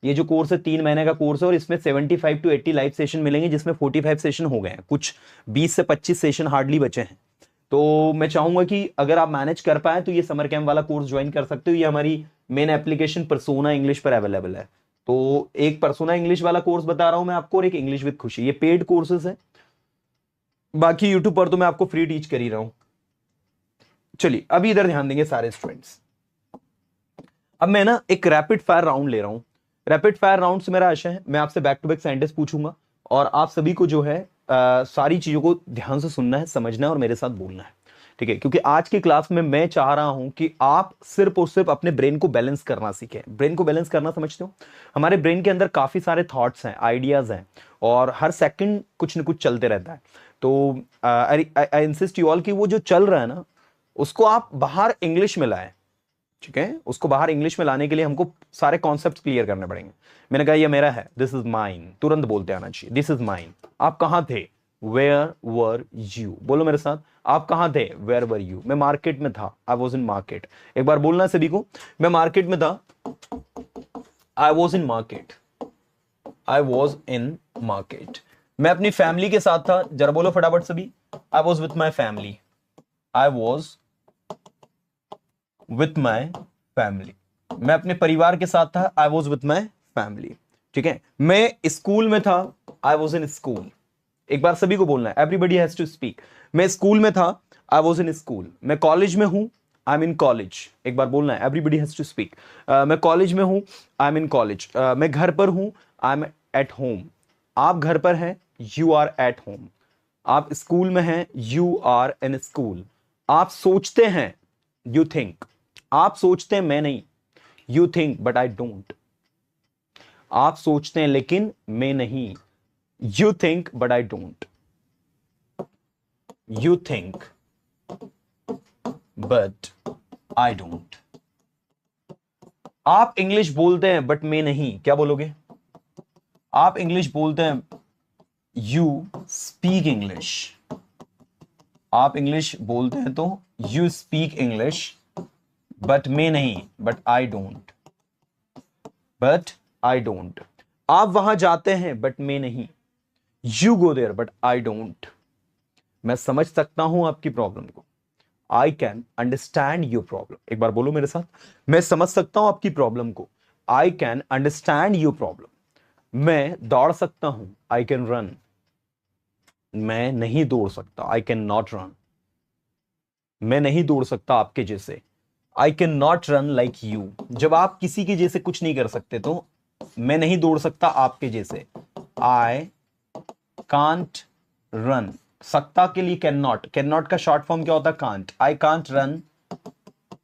ये जो कोर्स है 3 महीने का कोर्स है और इसमें 75 to 80 लाइव सेशन मिलेंगे, जिसमें 45 सेशन हो गए हैं, कुछ 20 से 25 सेशन हार्डली बचे हैं। तो मैं चाहूंगा कि अगर आप मैनेज कर पाए तो ये समर कैंप वाला कोर्स ज्वाइन कर सकते हो। ये हमारी मेन एप्लीकेशन परसोना इंग्लिश पर अवेलेबल है। तो एक परसोना इंग्लिश वाला कोर्स बता रहा हूं मैं आपको, और एक इंग्लिश विद खुशी, ये पेड कोर्सेज है। बाकी यूट्यूब पर तो मैं आपको फ्री टीच कर ही रहा हूं। चलिए अभी इधर ध्यान देंगे सारे स्टूडेंट्स। अब मैं ना एक रैपिड फायर राउंड ले रहा हूं। रैपिड फायर राउंड से मेरा आशय है मैं आपसे बैक टू बैक सेंटेंस पूछूंगा और आप सभी को जो है सारी चीजों को ध्यान से सुनना है, समझना है और मेरे साथ बोलना है, ठीक है। क्योंकि आज की क्लास में मैं चाह रहा हूं कि आप सिर्फ और सिर्फ अपने ब्रेन को बैलेंस करना सीखें। ब्रेन को बैलेंस करना समझते हो, हमारे ब्रेन के अंदर काफी सारे थॉट्स हैं, आइडियाज हैं, और हर सेकंड कुछ न कुछ चलते रहता है। तो आई इंसिस्ट यू ऑल कि वो जो चल रहा है ना, उसको आप बाहर इंग्लिश में लाएं, ठीक है। उसको बाहर इंग्लिश में लाने के लिए हमको सारे कॉन्सेप्ट क्लियर करने पड़ेंगे। मैंने कहा ये मेरा है, दिस इज माइन, तुरंत बोलते आना चाहिए, दिस इज माइन। आप कहां थे, वेयर वर यू, बोलो मेरे साथ, आप कहां थे, वेयर वर यू। मैं मार्केट में था, आई वॉज इन मार्केट। एक बार बोलना सभी को, मैं मार्केट में था, I was in market, I was in market. मैं अपनी फैमिली के साथ था, जरा बोलो फटाफट सभी, I was with my family, I was with my family. मैं अपने परिवार के साथ था, I was with my family, ठीक है। मैं स्कूल में था, आई वॉज इन स्कूल। एक बार सभी को बोलना है, एवरीबडी हैज टू स्पीक। मैं स्कूल में था, आई वॉज इन स्कूल। मैं कॉलेज में हूं, आई एम इन कॉलेज। एक बार बोलना है, एवरीबडी हैज टू स्पीक। मैं कॉलेज में हूं, आई एम इन कॉलेज। मैं घर पर हूं, आई एम एट होम। आप घर पर हैं, यू आर एट होम। आप स्कूल में हैं, यू आर इन स्कूल। आप सोचते हैं, यू थिंक। आप सोचते हैं, मैं नहीं, you think but I don't. आप सोचते हैं लेकिन मैं नहीं, you think but I don't. You think but I don't. आप इंग्लिश बोलते हैं बट मैं नहीं, क्या बोलोगे? आप इंग्लिश बोलते हैं, यू स्पीक इंग्लिश। आप इंग्लिश बोलते हैं तो यू स्पीक इंग्लिश, बट मैं नहीं, but I don't, but I don't. आप वहां जाते हैं बट मैं नहीं, you go there but I don't. मैं समझ सकता हूं आपकी प्रॉब्लम को, I can understand your problem. एक बार बोलो मेरे साथ, मैं समझ सकता हूं आपकी प्रॉब्लम को, I can understand your problem. मैं दौड़ सकता हूं, आई कैन रन। मैं नहीं दौड़ सकता, आई कैन नॉट रन। मैं नहीं दौड़ सकता आपके जैसे, आई can not run like you. जब आप किसी के जैसे कुछ नहीं कर सकते तो मैं नहीं दौड़ सकता आपके जैसे, आई कांट रन। सकता के लिए कैन नॉट, कैन नॉट का शॉर्ट फॉर्म क्या होता है? Can't. I can't run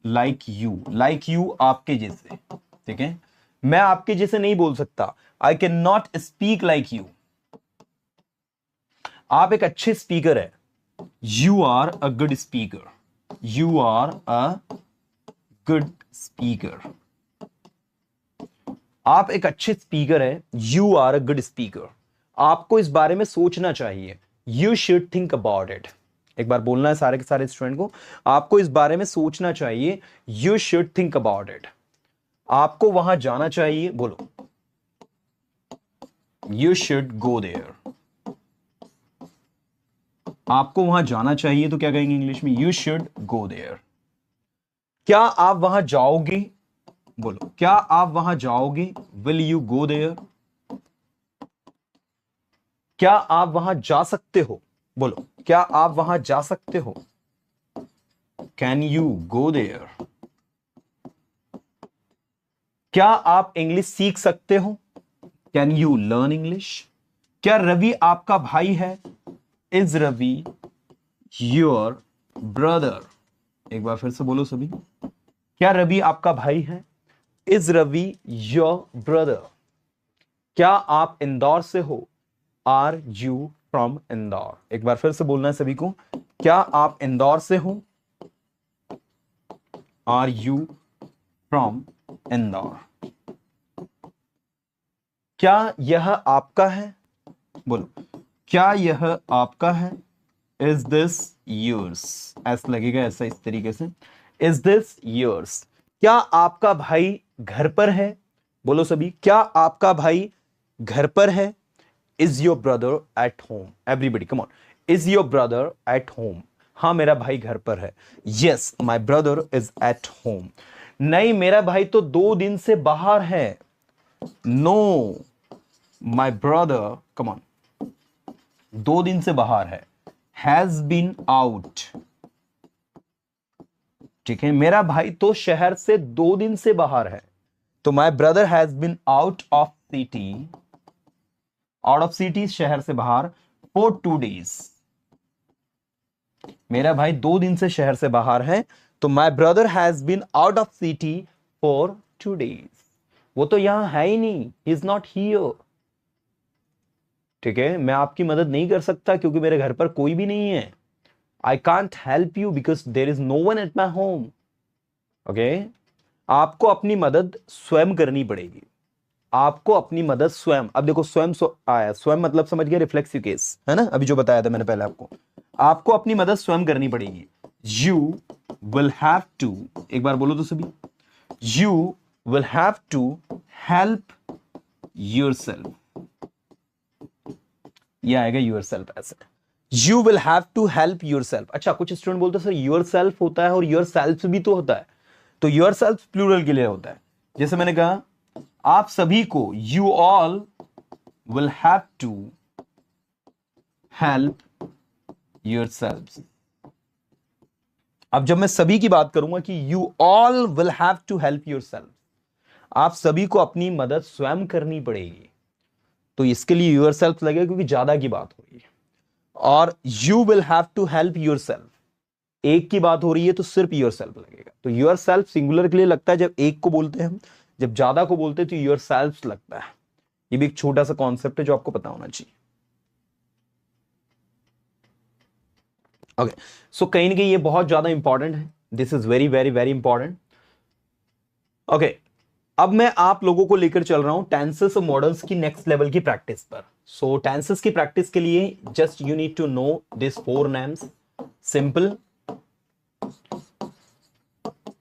like you, like you आपके जैसे, ठीक है। मैं आपके जैसे नहीं बोल सकता, I can not speak like you. आप एक अच्छे स्पीकर है, you are a good speaker, you are a good speaker. आप एक अच्छे स्पीकर है, you are a good speaker. आपको इस बारे में सोचना चाहिए, you should think about it. एक बार बोलना है सारे के सारे स्टूडेंट को, आपको इस बारे में सोचना चाहिए, you should think about it. आपको वहां जाना चाहिए, बोलो, यू शुड गो देयर। आपको वहां जाना चाहिए तो क्या कहेंगे इंग्लिश में? You should go there. क्या आप वहां जाओगे? बोलो, क्या आप वहां जाओगे? Will you go there. क्या आप वहां जा सकते हो? बोलो, क्या आप वहां जा सकते हो? Can you go there. क्या आप इंग्लिश सीख सकते हो? Can you learn English. क्या रवि आपका भाई है? Is Ravi your brother. एक बार फिर से बोलो सभी, क्या रवि आपका भाई है? Is Ravi your brother. क्या आप इंदौर से हो? Are you from Indore. एक बार फिर से बोलना है सभी को, क्या आप इंदौर से हो? Are you from Indore. क्या यह आपका है? बोलो, क्या यह आपका है? Is this yours. ऐसा लगेगा, ऐसा इस तरीके से, इज दिस योर्स। क्या आपका भाई घर पर है? बोलो सभी, क्या आपका भाई घर पर है? Is your brother at home. Everybody come on, is your brother at home. हाँ, मेरा भाई घर पर है। Yes, my brother is at home. नहीं, मेरा भाई तो 2 दिन से बाहर है। No, my brother, come on, 2 दिन से बाहर है। Has been out. ठीक है, मेरा भाई तो शहर से 2 दिन से बाहर है, तो my brother has been out of city. Out of city, शहर से बाहर, फॉर 2 days। मेरा भाई 2 दिन से शहर से बाहर है, तो my brother has been out of city for 2 days। वो तो यहां है ही नहीं, ही इज नॉट हियर। ठीक है, मैं आपकी मदद नहीं कर सकता क्योंकि मेरे घर पर कोई भी नहीं है। I can't help you because there is no one at my home. Okay, आपको अपनी मदद स्वयं करनी पड़ेगी। आपको अपनी मदद स्वयं, अब देखो स्वयं आया, स्वयं मतलब समझ गया, रिफ्लेक्सिव केस है ना, अभी जो बताया था मैंने पहले आपको। आपको अपनी मदद स्वयं करनी पड़ेगी। यू विल हैव टू, एक बार बोलो तो सभी, you will have to help yourself. ये आएगा योर सेल्फ ऐसे, you will have to help yourself. अच्छा, कुछ स्टूडेंट बोलते हैं सर योर सेल्फ होता है और योर सेल्फ भी तो होता है, तो योर सेल्फ प्लूरल के लिए होता है। जैसे मैंने कहा, आप सभी को, you all will have to help yourself. अब जब मैं सभी की बात करूंगा कि you all will have to help yourself, आप सभी को अपनी मदद स्वयं करनी पड़ेगी, तो इसके लिए योर सेल्फ लगेगा क्योंकि ज्यादा की बात हो रही है। और you will have to help yourself, एक की बात हो रही है तो सिर्फ योर सेल्फ लगेगा। तो योर सेल्फ सिंगुलर के लिए लगता है जब एक को बोलते हैं हम, जब ज्यादा को बोलते हैं तो योर सेल्फ लगता है। ये भी एक छोटा सा कॉन्सेप्ट है जो आपको पता होना चाहिए। ओके, सो कहीं ना कहीं ये बहुत ज्यादा इंपॉर्टेंट है, this is very very very important. Okay, अब मैं आप लोगों को लेकर चल रहा हूं टेंसेस और मॉडल्स की नेक्स्ट लेवल की प्रैक्टिस पर। सो टेंसेस की प्रैक्टिस के लिए just you need to know this 4 names: simple,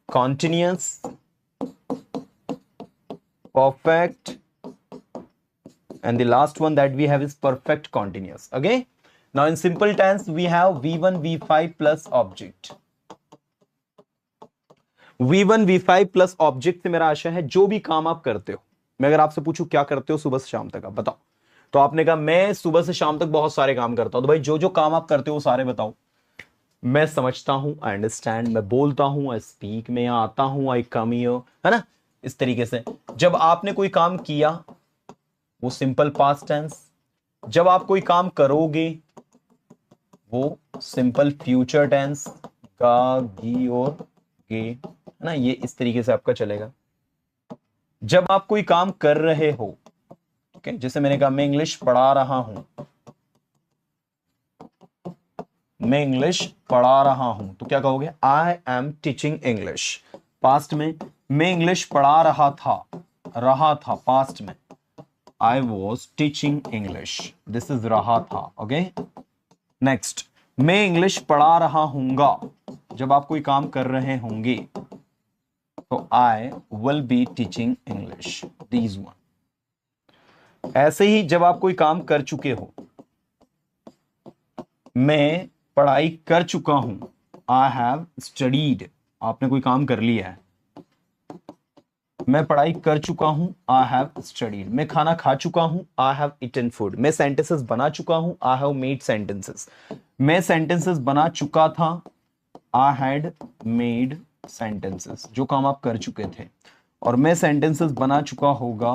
continuous, perfect, and the last one that we have is perfect continuous. Okay, now in simple tense we have v1 v5 plus object. v1 v5 plus object से मेरा आशा है जो भी काम आप करते हो, मैं अगर आपसे पूछूं क्या करते हो सुबह से शाम तक, आप बताओ। तो आपने कहा मैं सुबह से शाम तक बहुत सारे काम करता हूं। तो भाई जो जो काम आप करते हो सारे बताओ। मैं समझता हूं, आई अंडरस्टैंड, मैं बोलता हूं, आई स्पीक, मैं यहां आता हूं, आई कम हियर, है ना। इस तरीके से जब आपने कोई काम किया वो सिंपल पास्ट टेंस, जब आप कोई काम करोगे वो सिंपल फ्यूचर टेंस, गा, गी और गे, है ना। ये इस तरीके से आपका चलेगा। जब आप कोई काम कर रहे हो, ठीक है, जैसे मैंने कहा मैं इंग्लिश पढ़ा रहा हूं, मैं इंग्लिश पढ़ा रहा हूं, तो क्या कहोगे? आई एम टीचिंग इंग्लिश। पास्ट में मैं इंग्लिश पढ़ा रहा था पास्ट में I was teaching English, this is रहा था। ओके, नेक्स्ट, मैं इंग्लिश पढ़ा रहा हूंगा, जब आप कोई काम कर रहे होंगे तो I will be teaching English, these one. ऐसे ही जब आप कोई काम कर चुके हो, मैं पढ़ाई कर चुका हूं, आई हैव स्टडीड, आपने कोई काम कर लिया है, मैं पढ़ाई कर चुका हूं, आई हैव स्टडीड। मैं खाना खा चुका हूं, आई हैव ईटन फूड। मैं सेंटेंसेस बना चुका हूं, आई हैव मेड सेंटेंसेस। मैं सेंटेंसेस बना चुका था, आई हैड मेड सेंटेंसेस, जो काम आप कर चुके थे। और मैं सेंटेंसेस बना चुका होगा,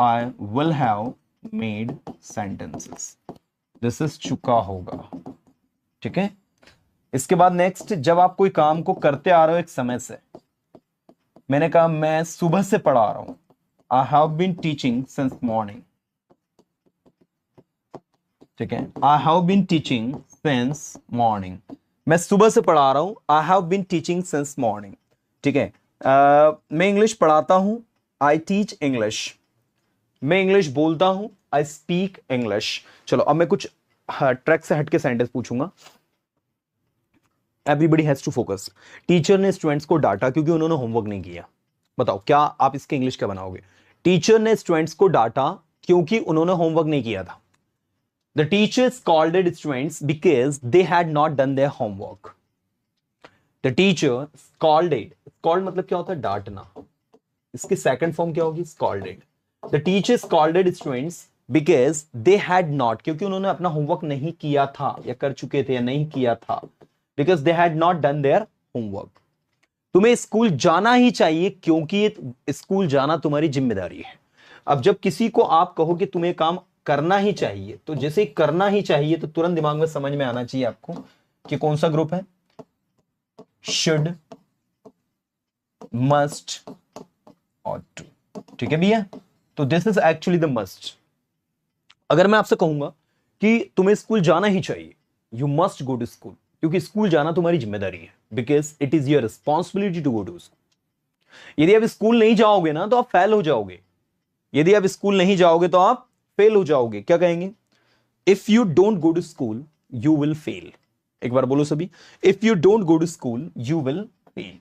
I will have made sentences, this is चुका होगा। ठीक है, इसके बाद नेक्स्ट, जब आप कोई काम को करते आ रहे हो एक समय से, मैंने कहा मैं सुबह से पढ़ा रहा हूं, I have been teaching since morning. ठीक है, I have been teaching since morning, मैं सुबह से पढ़ा रहा हूं, I have been teaching since morning. ठीक है, मैं इंग्लिश पढ़ाता हूं, आई टीच इंग्लिश। मैं इंग्लिश बोलता हूं, आई स्पीक इंग्लिश। चलो अब मैं कुछ ट्रैक से हटके सेंटेंस पूछूंगा। Everybody has to focus. Teacher ने स्टूडेंट्स को डांटा क्योंकि उन्होंने होमवर्क नहीं किया। बताओ क्या आप इसके इंग्लिश क्या बनाओगे? टीचर ने स्टूडेंट्स को डांटा क्योंकि उन्होंने होमवर्क नहीं किया था। The teacher scolded students because they had not done their homework. The teacher scolded, scold मतलब क्या होता है? डांटना। इसकी सेकंड फॉर्म क्या होगी? Scolded. The teacher scolded students because they had not, क्योंकि उन्होंने अपना होमवर्क नहीं किया था या कर चुके थे या नहीं किया था, because they had not done their homework. तुम्हें स्कूल जाना ही चाहिए क्योंकि स्कूल जाना तुम्हारी जिम्मेदारी है। अब जब किसी को आप कहो कि तुम्हें काम करना ही चाहिए, तो जैसे करना ही चाहिए तो तुरंत दिमाग में समझ में आना चाहिए आपको कि कौन सा ग्रुप है, शुड, मस्ट और टू। ठीक है भैया, तो this is actually the must. अगर मैं आपसे कहूंगा कि तुम्हें स्कूल जाना ही चाहिए, you must go to school, क्योंकि स्कूल जाना तुम्हारी जिम्मेदारी है, because it is your responsibility to go to school. यदि आप स्कूल नहीं जाओगे ना तो आप फेल हो जाओगे। यदि आप स्कूल नहीं जाओगे तो आप फेल हो जाओगे। क्या कहेंगे? If you don't go to school you will fail. एक बार बोलो सभी, if you don't go to school you will fail.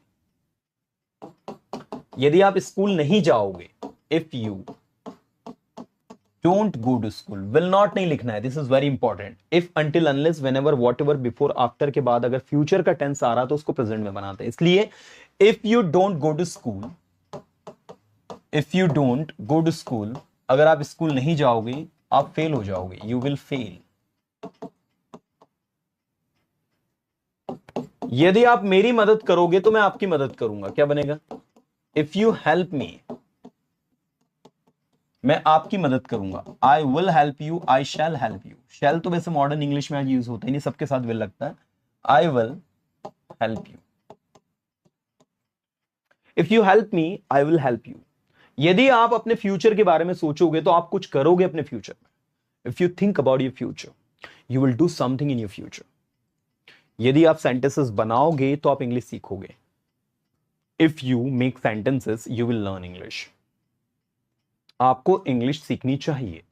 यदि आप स्कूल नहीं जाओगे, if you don't go to school, will not नहीं लिखना है, this is very important. If, until, unless, whenever, whatever, before, after के बाद अगर फ्यूचर का टेंस आ रहा तो उसको प्रेजेंट में बनाते हैं। इसलिए if you don't go to school, if you don't go to school, अगर आप स्कूल नहीं जाओगे आप फेल हो जाओगे, यू विल फेल। यदि आप मेरी मदद करोगे तो मैं आपकी मदद करूंगा, क्या बनेगा? इफ यू हेल्प मी, मैं आपकी मदद करूंगा। I will help you, I shall help you. Shall तो वैसे मॉडर्न इंग्लिश में आज यूज होता ही नहीं, सबके साथ विल लगता है। आई will help you. If you help me I will help you. यदि आप अपने फ्यूचर के बारे में सोचोगे तो आप कुछ करोगे अपने फ्यूचर में। If you think about your future you will do something in your future. यदि आप सेंटेंसेस बनाओगे तो आप इंग्लिश सीखोगे। If you make sentences you will learn English. आपको इंग्लिश सीखनी चाहिए,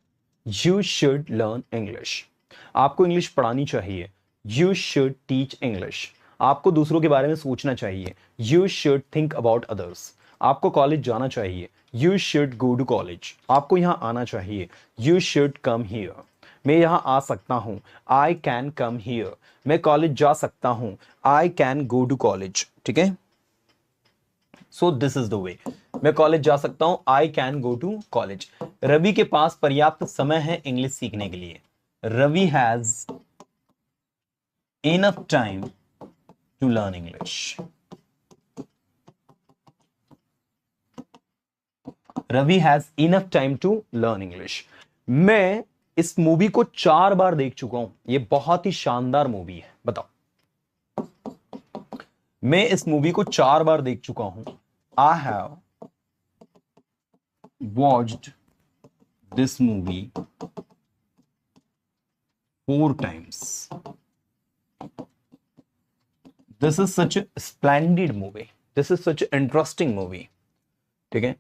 यू शुड लर्न इंग्लिश। आपको इंग्लिश पढ़ानी चाहिए, यू शुड टीच इंग्लिश। आपको दूसरों के बारे में सोचना चाहिए, you should think about others. आपको कॉलेज जाना चाहिए, you should go to college. आपको यहाँ आना चाहिए, यू शुड कम हियर। मैं यहाँ आ सकता हूँ, आई कैन कम हियर। मैं कॉलेज जा सकता हूँ, I can go to college. ठीक है, so this is the way. मैं कॉलेज जा सकता हूं, I can go to college. Ravi के पास पर्याप्त समय है इंग्लिश सीखने के लिए, Ravi has enough time to learn English. Ravi has enough time to learn English. मैं इस मूवी को 4 बार देख चुका हूं, ये बहुत ही शानदार मूवी है। बताओ, मैं इस मूवी को 4 बार देख चुका हूं। I have watched this movie 4 times. This is such a splendid movie. This is such an interesting movie. ठीक है,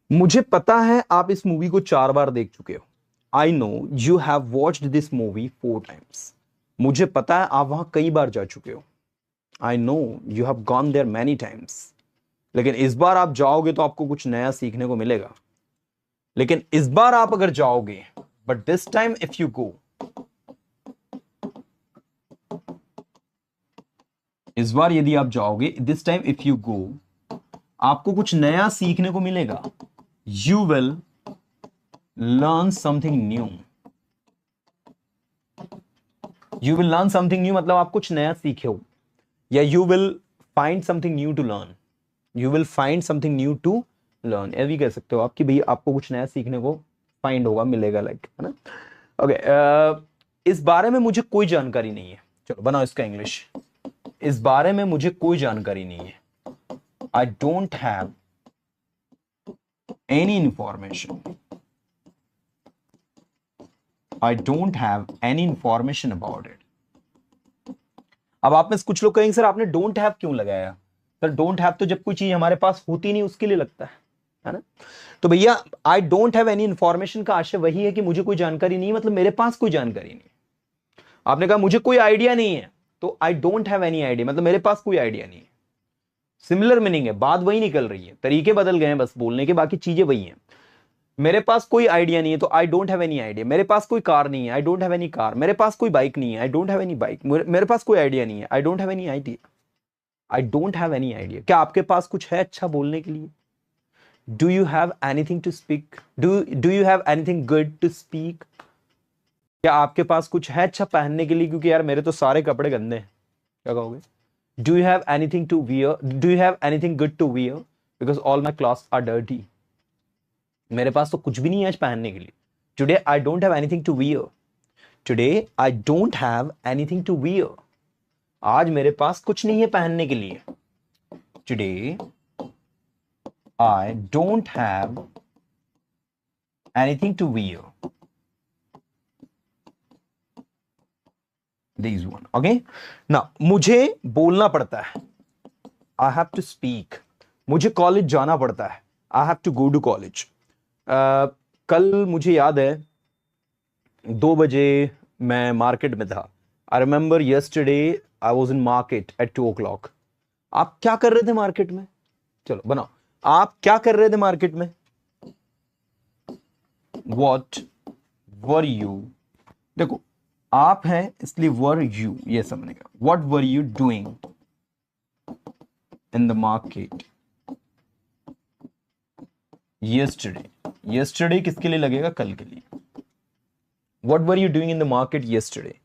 मुझे पता है आप इस मूवी को 4 बार देख चुके हो। I know you have watched this movie 4 times. मुझे पता है आप वहां कई बार जा चुके हो। I know you have gone there many times. लेकिन इस बार आप जाओगे तो आपको कुछ नया सीखने को मिलेगा। लेकिन इस बार आप अगर जाओगे, but this time if you go, इस बार यदि आप जाओगे, this time if you go, आपको कुछ नया सीखने को मिलेगा। You will learn something new. You will learn something new मतलब आप कुछ नया सीखे हो, या you will find something new to learn. You will find something new to learn, ये भी कह सकते हो आप कि भाई आपको कुछ नया सीखने को फाइंड होगा, मिलेगा, लाइक, है ना। ओके, इस बारे में मुझे कोई जानकारी नहीं है। चलो बनाओ इसका इंग्लिश। इस बारे में मुझे कोई जानकारी नहीं है। I don't have any information. I don't have any information about it. अब आप में से कुछ लोग कहेंगे सर आपने डोंट हैव क्यों लगाया? सर डोंट हैव तो जब कोई चीज हमारे पास होती नहीं उसके लिए लगता है ना। तो भैया आई डोंट हैव एनी इंफॉर्मेशन का आशय वही है कि मुझे कोई जानकारी नहीं, मतलब मेरे पास कोई जानकारी नहीं। आपने कहा मुझे कोई आइडिया नहीं है, तो I don't have any idea मतलब मेरे पास कोई आइडिया नहीं है। सिमिलर मीनिंग है, बात वही निकल रही है, तरीके बदल गए हैं बस बोलने के, बाकी चीजें वही हैं। मेरे पास कोई आइडिया नहीं है तो I don't have any idea. मेरे पास कोई कार नहीं है, I don't have any car. मेरे पास कोई बाइक नहीं है, I don't have any bike. मेरे पास कोई आइडिया नहीं है, I don't have any idea. I don't have any idea. क्या आपके पास कुछ है अच्छा बोलने के लिए? Do you have anything to speak? Do you have anything good to speak? क्या आपके पास कुछ है अच्छा पहनने के लिए? क्योंकि यार मेरे तो सारे कपड़े गंदे हैं। क्या कहोगे? Do you have anything to wear? Do you have anything good to wear? Because all my clothes are dirty. मेरे पास तो कुछ भी नहीं है आज पहनने के लिए। Today I don't have anything to wear. Today I don't have anything to wear. आज मेरे पास कुछ नहीं है पहनने के लिए। Today I don't have anything to wear. These one, okay? Now, मुझे बोलना पड़ता है। I have to speak. मुझे कॉलेज जाना पड़ता है। I have to go to college. कल मुझे याद है 2 बजे मैं मार्केट में था। I remember yesterday I was in market at 2 o'clock. आप क्या कर रहे थे मार्केट में? चलो बनाओ, आप क्या कर रहे थे मार्केट में? What were you? देखो आप हैं इसलिए वर यू, ये समझने का। What were you doing in the market yesterday? Yesterday किसके लिए लगेगा? कल के लिए। What were you doing in the market yesterday?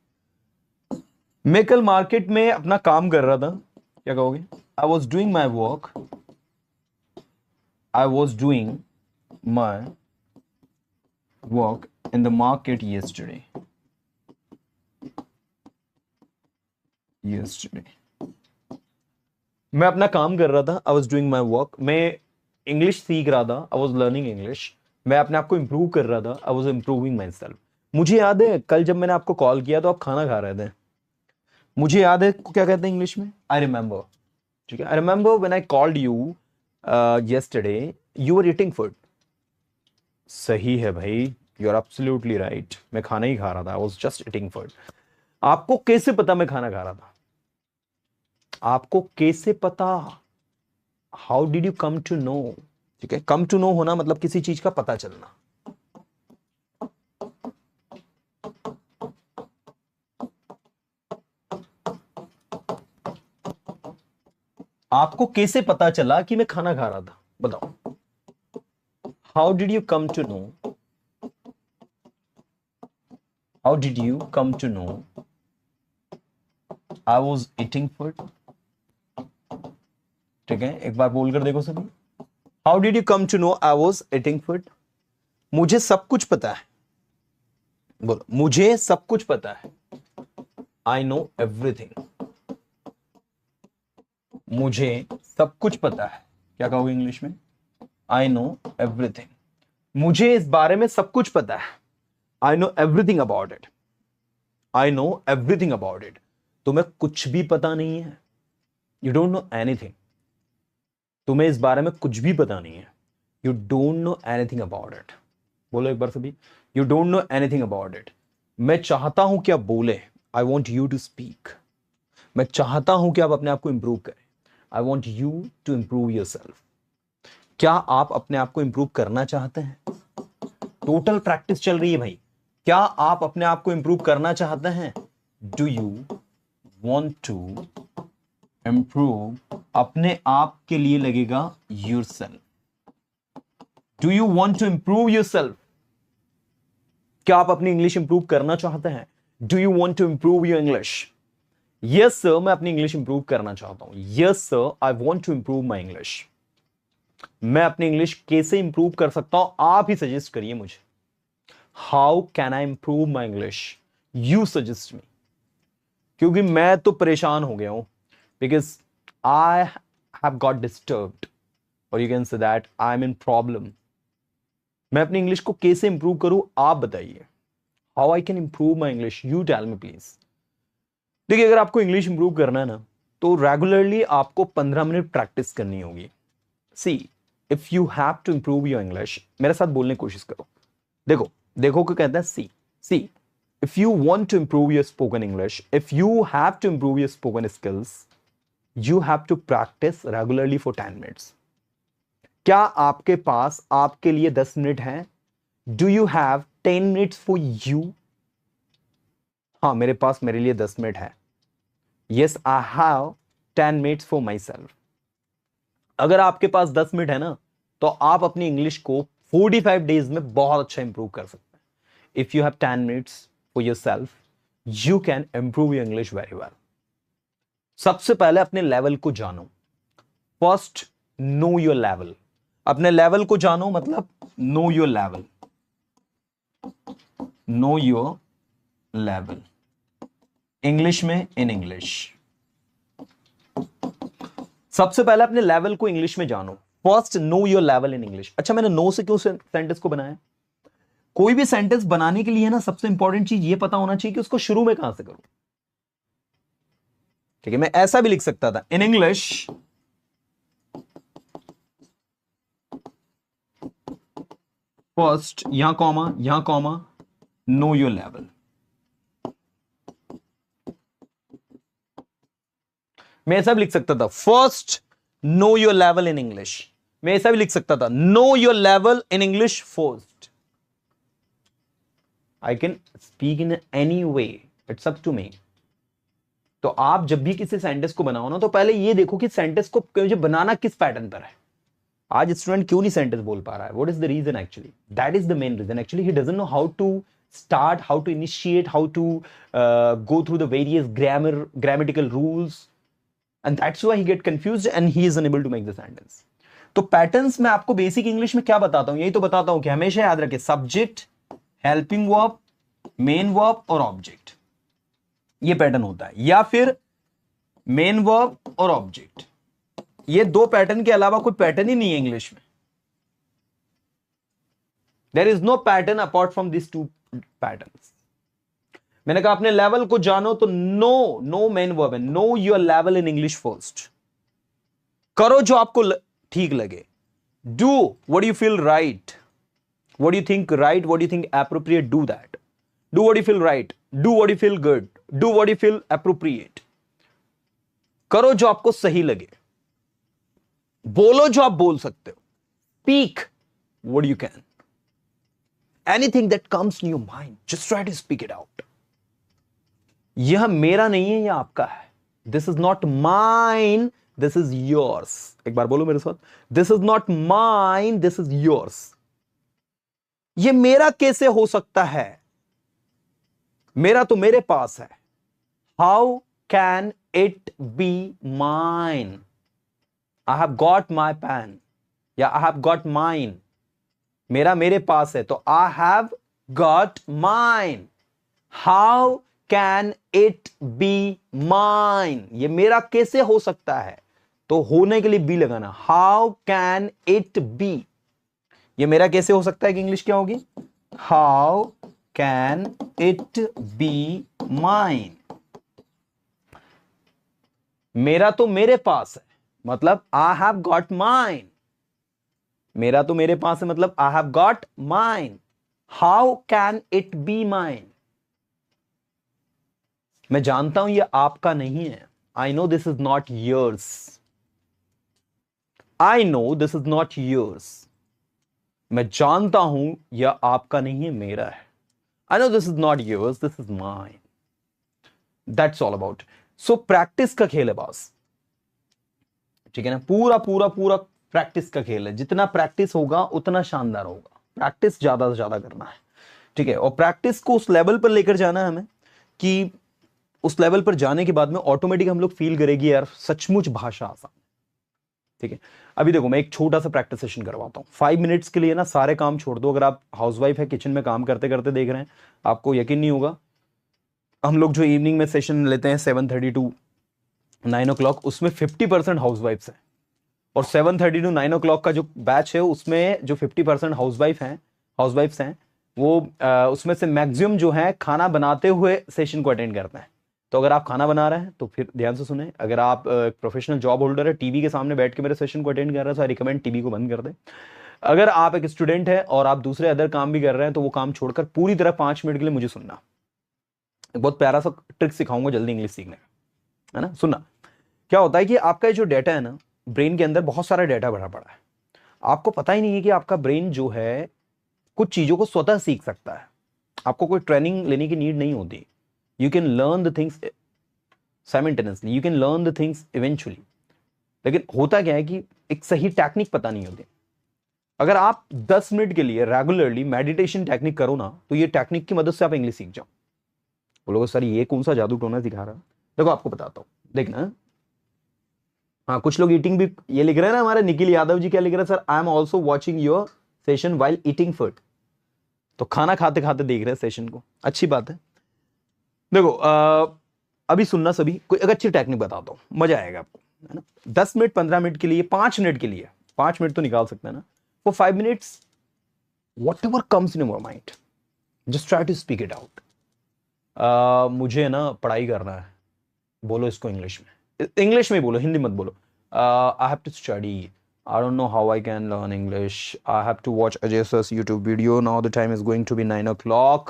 मैं कल मार्केट में अपना काम कर रहा था। क्या कहोगे? I was doing my work. I was doing my work in the market yesterday. मैं अपना काम कर रहा था। I was doing my work. मैं इंग्लिश सीख रहा था। I was learning English. मैं अपने आप को इंप्रूव कर रहा था। I was improving my self. मुझे याद है कल जब मैंने आपको कॉल किया तो आप खाना खा रहे थे। मुझे याद है क्या कहते हैं इंग्लिश में? I remember. ठीक है, I remember when I called you yesterday, you were eating food. सही है भाई, यू आर एब्सोल्युटली राइट। मैं खाना ही खा रहा था, I was just eating food. आपको कैसे पता मैं खाना खा रहा था? आपको कैसे पता? How did you come to know? ठीक है, कम टू नो होना मतलब किसी चीज का पता चलना। आपको कैसे पता चला कि मैं खाना खा रहा था? बताओ, how did you come to know? How did you come to know I was eating food? ठीक है, एक बार बोलकर देखो सभी। How did you come to know I was eating food? मुझे सब कुछ पता है। बोलो, मुझे सब कुछ पता है। I know everything. मुझे सब कुछ पता है। क्या कहोगे इंग्लिश में? I know everything. मुझे इस बारे में सब कुछ पता है। I know everything about it. I know everything about it. तुम्हें कुछ भी पता नहीं है। You don't know anything. तुम्हें इस बारे में कुछ भी पता नहीं है। You don't know anything about it. बोलो एक बार सभी, you don't know anything about it. मैं चाहता हूं कि आप बोले, I want you to speak. मैं चाहता हूं कि आप अपने आप को इंप्रूव करें। I want you to improve yourself. क्या आप अपने आप को इंप्रूव करना चाहते हैं? टोटल प्रैक्टिस चल रही है भाई। क्या आप अपने आप को इंप्रूव करना चाहते हैं? Do you want to improve? अपने आप के लिए लगेगा yourself. Do you want to improve yourself? क्या आप अपनी इंग्लिश इंप्रूव करना चाहते हैं? Do you want to improve your English? Yes sir, मैं अपनी इंग्लिश इंप्रूव करना चाहता हूं। Yes sir, I want to improve my English. मैं अपनी इंग्लिश कैसे इंप्रूव कर सकता हूं? आप ही सजेस्ट करिए मुझे। How can I improve my English? You suggest me. क्योंकि मैं तो परेशान हो गया हूं, because I have got disturbed, और you can say that I am in problem. मैं अपनी इंग्लिश को कैसे इंप्रूव करूं, आप बताइए। How I can improve my English, you tell me please. देखिए, अगर आपको इंग्लिश इंप्रूव करना है ना, तो रेगुलरली आपको 15 मिनट प्रैक्टिस करनी होगी। See, if you have to improve your English, मेरे साथ बोलने की कोशिश करो। देखो, देखो क्या कहता है। सी सी, if you want to improve your spoken English, if you have to improve your spoken skills, you have to practice regularly for 10 minutes. क्या आपके पास आपके लिए 10 मिनट हैं? Do you have 10 minutes for you? हाँ, मेरे पास मेरे लिए 10 मिनट है। Yes, I have 10 minutes for myself. अगर आपके पास 10 मिनट है ना, तो आप अपनी इंग्लिश को 45 डेज में बहुत अच्छा इंप्रूव कर सकते हैं। If you have 10 minutes for yourself, you can improve your English very well. सबसे पहले अपने लेवल को जानो। First, know your level. अपने लेवल को जानो, मतलब no your level. No your level, English में, इन इंग्लिश। सबसे पहले अपने लेवल को इंग्लिश में जानो। First, know your level in English. अच्छा, मैंने नो से क्यों सेंटेंस को बनाया? कोई भी सेंटेंस बनाने के लिए ना, सबसे इंपॉर्टेंट चीज ये पता होना चाहिए कि उसको शुरू में कहां से करूं। ठीक है, मैं ऐसा भी लिख सकता था, इन इंग्लिश फर्स्ट, यहां कॉमा, नो योर लेवल। मैं ऐसा भी लिख सकता था, first know your level in English. मैं ऐसा भी लिख सकता था, know your level in English first. I can speak in any way, it's up to me. तो आप जब भी किसी सेंटेंस को बनाओ ना, तो पहले ये देखो कि सेंटेंस को मुझे बनाना किस पैटर्न पर है। आज स्टूडेंट क्यों नहीं सेंटेंस बोल पा रहा है? What is the reason actually? That is the main reason actually. He doesn't know how to start, how to initiate, how to go through the various grammatical rules, and that's why he get confused and he is unable to make the sentence. तो patterns में आपको basic English में क्या बताता हूं? यही तो बताता हूं कि हमेशा याद रखें, subject, helping verb, main verb और ऑब्जेक्ट। ये पैटर्न होता है, या फिर मेन वर्ब और ऑब्जेक्ट। ये दो पैटर्न के अलावा कोई पैटर्न ही नहीं है इंग्लिश में। There is no pattern apart from this two patterns. मैंने कहा अपने लेवल को जानो, तो नो मेन वर्ब है, know your level in English first. करो जो आपको ठीक लगे। Do what you feel right. What do you think right? What do you think appropriate? Do that. Do what you feel right. Do what you feel good. Do what you feel appropriate. करो जो आपको सही लगे. बोलो जो आप बोल सकते हो. Speak what you can. Anything that comes in your mind, just try to speak it out. यह मेरा नहीं है, यह आपका है. This is not mine, this is yours. एक बार बोलो मेरे साथ. This is not mine, this is yours. ये मेरा कैसे हो सकता है? मेरा तो मेरे पास है. How can it be mine? I have got my pen. या I have got mine. मेरा मेरे पास है तो I have got mine. How can it be mine? ये मेरा कैसे हो सकता है? तो होने के लिए बी लगाना. How can it be? ये मेरा कैसे हो सकता है कि इंग्लिश क्या होगी? How can it be mine? मेरा तो मेरे पास है मतलब I have got mine. मेरा तो मेरे पास है मतलब I have got mine. How can it be mine? मैं जानता हूं ये आपका नहीं है. I know this is not yours. I know this is not yours. मैं जानता हूं यह आपका नहीं है, मेरा है. I know this is not yours, this is mine. That's all about. So practice का खेल है बॉस. ठीक है ना. पूरा पूरा पूरा प्रैक्टिस का खेल है. जितना प्रैक्टिस होगा उतना शानदार होगा. प्रैक्टिस ज्यादा से ज्यादा करना है. ठीक है. और प्रैक्टिस को उस लेवल पर लेकर जाना है हमें कि उस लेवल पर जाने के बाद में ऑटोमेटिक हम लोग फील करेगी यार सचमुच भाषा आसान. ठीक है. अभी देखो मैं एक छोटा सा प्रैक्टिस सेशन करवाता हूं 5 मिनट्स के लिए ना. सारे काम छोड़ दो. अगर आप हाउसवाइफ है, किचन में काम करते करते देख रहे हैं, आपको यकीन नहीं होगा. हम लोग जो इवनिंग में सेशन लेते हैं 7:30 टू 9 o'clock, उसमें 50% हाउसवाइफ्स हैं. और 7:30 टू 9 o'clock का जो बैच है उसमें जो 50% हाउसवाइफ्स हैं वो उसमें से मैक्सिमम जो है खाना बनाते हुए सेशन को अटेंड करते हैं. तो अगर आप खाना बना रहे हैं तो फिर ध्यान से सुने. अगर आप प्रोफेशनल जॉब होल्डर है, टीवी के सामने बैठ के मेरे सेशन को अटेंड कर रहे हैं तो आई रिकमेंड टीवी को बंद कर दें. अगर आप एक स्टूडेंट है और आप दूसरे अदर काम भी कर रहे हैं तो वो काम छोड़कर पूरी तरह 5 मिनट के लिए मुझे सुनना. एक बहुत प्यारा सा ट्रिक सिखाऊंगा जल्दी इंग्लिश सीखने का, है ना. सुनना. क्या होता है कि आपका जो डेटा है ना, ब्रेन के अंदर बहुत सारा डेटा भरा पड़ा है. आपको पता ही नहीं है कि आपका ब्रेन जो है कुछ चीजों को स्वतः सीख सकता है. आपको कोई ट्रेनिंग लेने की नीड नहीं होती. You can learn the things simultaneously, you can learn the things eventually. लेकिन होता क्या है कि एक सही टेक्निक पता नहीं होती. अगर आप 10 मिनट के लिए रेगुलरली मेडिटेशन टेक्निक करो ना तो ये टेक्निक की मदद से आप इंग्लिश सीख जाओ. बोलोगे सर ये कौन सा जादू टोना सिखा रहा है? देखो आपको बताता हूं, देखना. हाँ, कुछ लोग ईटिंग भी ये लिख रहे हैं ना. हमारे निखिल यादव जी क्या लिख रहे हैं? Sir I am also watching your session while eating food. तो खाना खाते खाते देख रहे हैं सेशन को. अच्छी बात है. देखो अभी सुनना सभी. कोई एक अच्छी टेक्निक बताता हूँ, मजा आएगा आपको, है ना. 10 मिनट 15 मिनट के लिए, 5 मिनट के लिए, 5 मिनट तो निकाल सकते हैं ना. For 5 minutes whatever comes in your mind just try to speak it out. मुझे ना पढ़ाई करना है. बोलो इसको इंग्लिश में. इंग्लिश में बोलो, हिंदी मत बोलो. I have to study. I don't know how I can learn English. I have to watch Ajay sir's YouTube video. Now the time is going to be 9 o'clock.